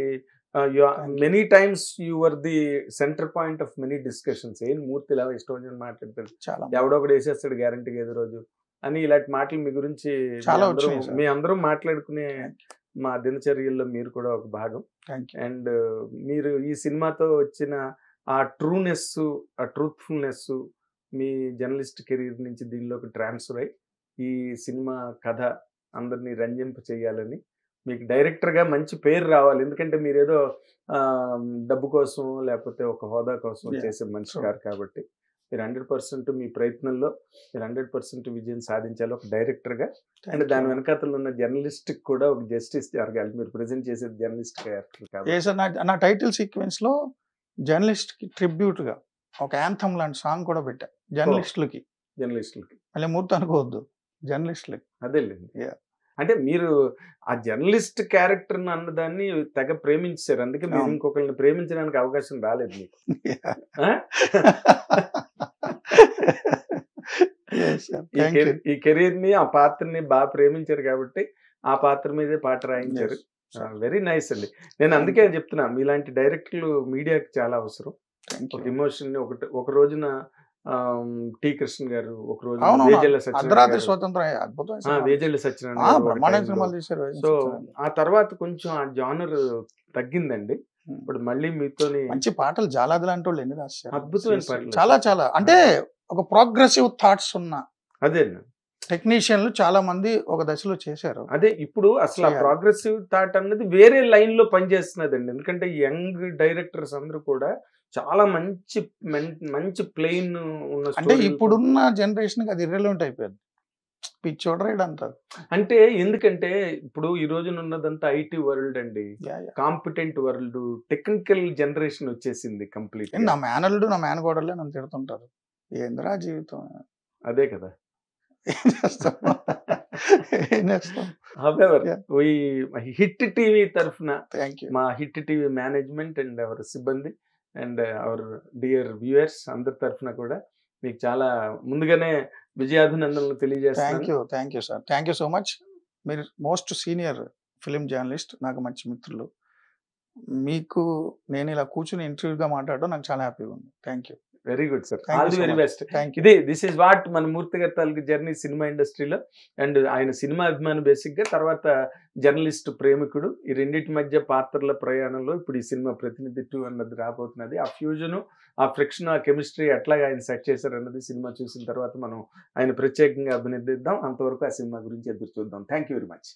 many times you were the centre point of many discussions. ఏం మూర్తి ఇలా ఇష్టం అని మాట్లాడతాడు, ఎవడో ఒకటి వేసేస్తాడు గ్యారంటీగా ఏదో రోజు అని, ఇలాంటి మాటలు మీ గురించి మీ అందరూ మాట్లాడుకునే మా దినచర్యల్లో మీరు కూడా ఒక భాగం. అండ్ మీరు ఈ సినిమాతో వచ్చిన ఆ ట్రూనెస్, ఆ ట్రూత్ఫుల్నెస్ మీ జర్నలిస్ట్ కెరీర్ నుంచి దీనిలోకి ట్రాన్స్ఫర్ అయ్యి ఈ సినిమా కథ అందరినీ రంజింప చేయాలని మీకు డైరెక్టర్గా మంచి పేరు రావాలి. ఎందుకంటే మీరేదో డబ్బు కోసం లేకపోతే ఒక హోదా కోసం చేసే మనిషి గారు కాబట్టి మీరు 100% మీ ప్రయత్నంలో మీరు 100% విజయం సాధించాలి ఒక డైరెక్టర్గా. అండ్ దాని వెనకాతలు ఉన్న జర్నలిస్ట్కి కూడా ఒక జస్టిస్ జరగాలి. మీరు ప్రజెంట్ చేసేది జర్నలిస్ట్ క్యారెక్టర్ కాబట్టి. నా టైటిల్ సీక్వెన్స్లో జర్నలిస్ట్కి ట్రిబ్యూట్గా ఒక యాంథమ్ లాంటి సాంగ్ కూడా పెట్టా జర్నలిస్టులకి. మళ్ళీ మూర్తి అనుకోవద్దు, జర్నలిస్టులకి. అదేలేండి. అంటే మీరు ఆ జర్నలిస్ట్ క్యారెక్టర్ అన్నదాన్ని తెగ ప్రేమించారు, అందుకే మీరు ఇంకొకరిని ప్రేమించడానికి అవకాశం రాలేదు మీకు. ఈ కెరీర్ ని ఆ పాత్రని బాగా ప్రేమించారు కాబట్టి ఆ పాత్ర మీదే పాట రాయించారు. వెరీ నైస్ అండి. నేను అందుకే చెప్తున్నా, మీలాంటి డైరెక్టర్లు మీడియాకి చాలా అవసరం. ఒక ఎమోషన్ ని ఒక రోజున టి కృష్ణ గారు, ఒక రోజు వేజెల్ల సత్యనారాయణ. సో ఆ తర్వాత కొంచెం ఆ జానర్ తగ్గిందండి. ఇప్పుడు మళ్ళీ మీతో మంచి పాటలు జాలాది లాంటి వాళ్ళు ఎన్ని రాశారు, అద్భుతమైన పాటలు, చాలా చాలా. అంటే ఒక ప్రోగ్రెసివ్ థాట్స్ ఉన్న అదే టెక్నీషియన్లు చాలా మంది ఒక దశలో చేశారు. అదే ఇప్పుడు అసలు ఆ ప్రోగ్రెసివ్ థాట్ అన్నది వేరే లైన్ లో పనిచేస్తున్నదండి. ఎందుకంటే యంగ్ డైరెక్టర్స్ అందరూ కూడా చాలా మంచి ప్లెయిన్ ఉన్న, అంటే ఇప్పుడున్న జనరేషన్ కి అది ఇర్రెలెవెంట్ అయిపోయింది. పిచ్చోడరేడ్ అంటారు. అంటే ఎందుకంటే ఇప్పుడు ఈ రోజున ఉన్నదంతా ఐటీ వరల్డ్ అండి, కాంపిటెంట్ వరల్డ్, టెక్నికల్ జనరేషన్ వచ్చేసింది కంప్లీట్. నా మేనల్డు నా మేనగోడలే నన్ను తిడుతుంటారు, ఏందిరా జీవితం. అదే కదా. హిట్ టీవీ తరఫున మా hit TV management and hour సిబ్బంది అండ్ అవర్ డియర్ వ్యూయర్స్ అందరి తరఫున కూడా మీకు చాలా ముందుగానే విజయాభినందనలు తెలియజేస్తాను. Thank you sir, thank you so much. మీరు మోస్ట్ సీనియర్ ఫిలిం జర్నలిస్ట్, నాకు మంచి మిత్రులు. మీకు నేను ఇలా కూర్చుని ఇంటర్వ్యూగా మాట్లాడడం నాకు చాలా హ్యాపీగా ఉంది. Thank you. Very good sir, all the very best. ఇది దిస్ ఈజ్ వాట్ మన మూర్తి గారి తాలూకు జర్నీ సినిమా ఇండస్ట్రీలో. అండ్ ఆయన సినిమా అభిమాని బేసిక్గా, తర్వాత జర్నలిస్ట్ ప్రేమికుడు. ఈ రెండింటి మధ్య పాత్రల ప్రయాణంలో ఇప్పుడు ఈ సినిమా ప్రతినిధి 2 అన్నది రాబోతున్నది. ఆ ఫ్యూజను, ఆ ఫ్రిక్షన్, ఆ కెమిస్ట్రీ ఎట్లాగా ఆయన సెట్ చేశారు అన్నది సినిమా చూసిన తర్వాత మనం ఆయన ప్రత్యేకంగా అభినందిద్దాం. అంతవరకు ఆ సినిమా గురించి ఎదురు చూద్దాం. Thank you very much.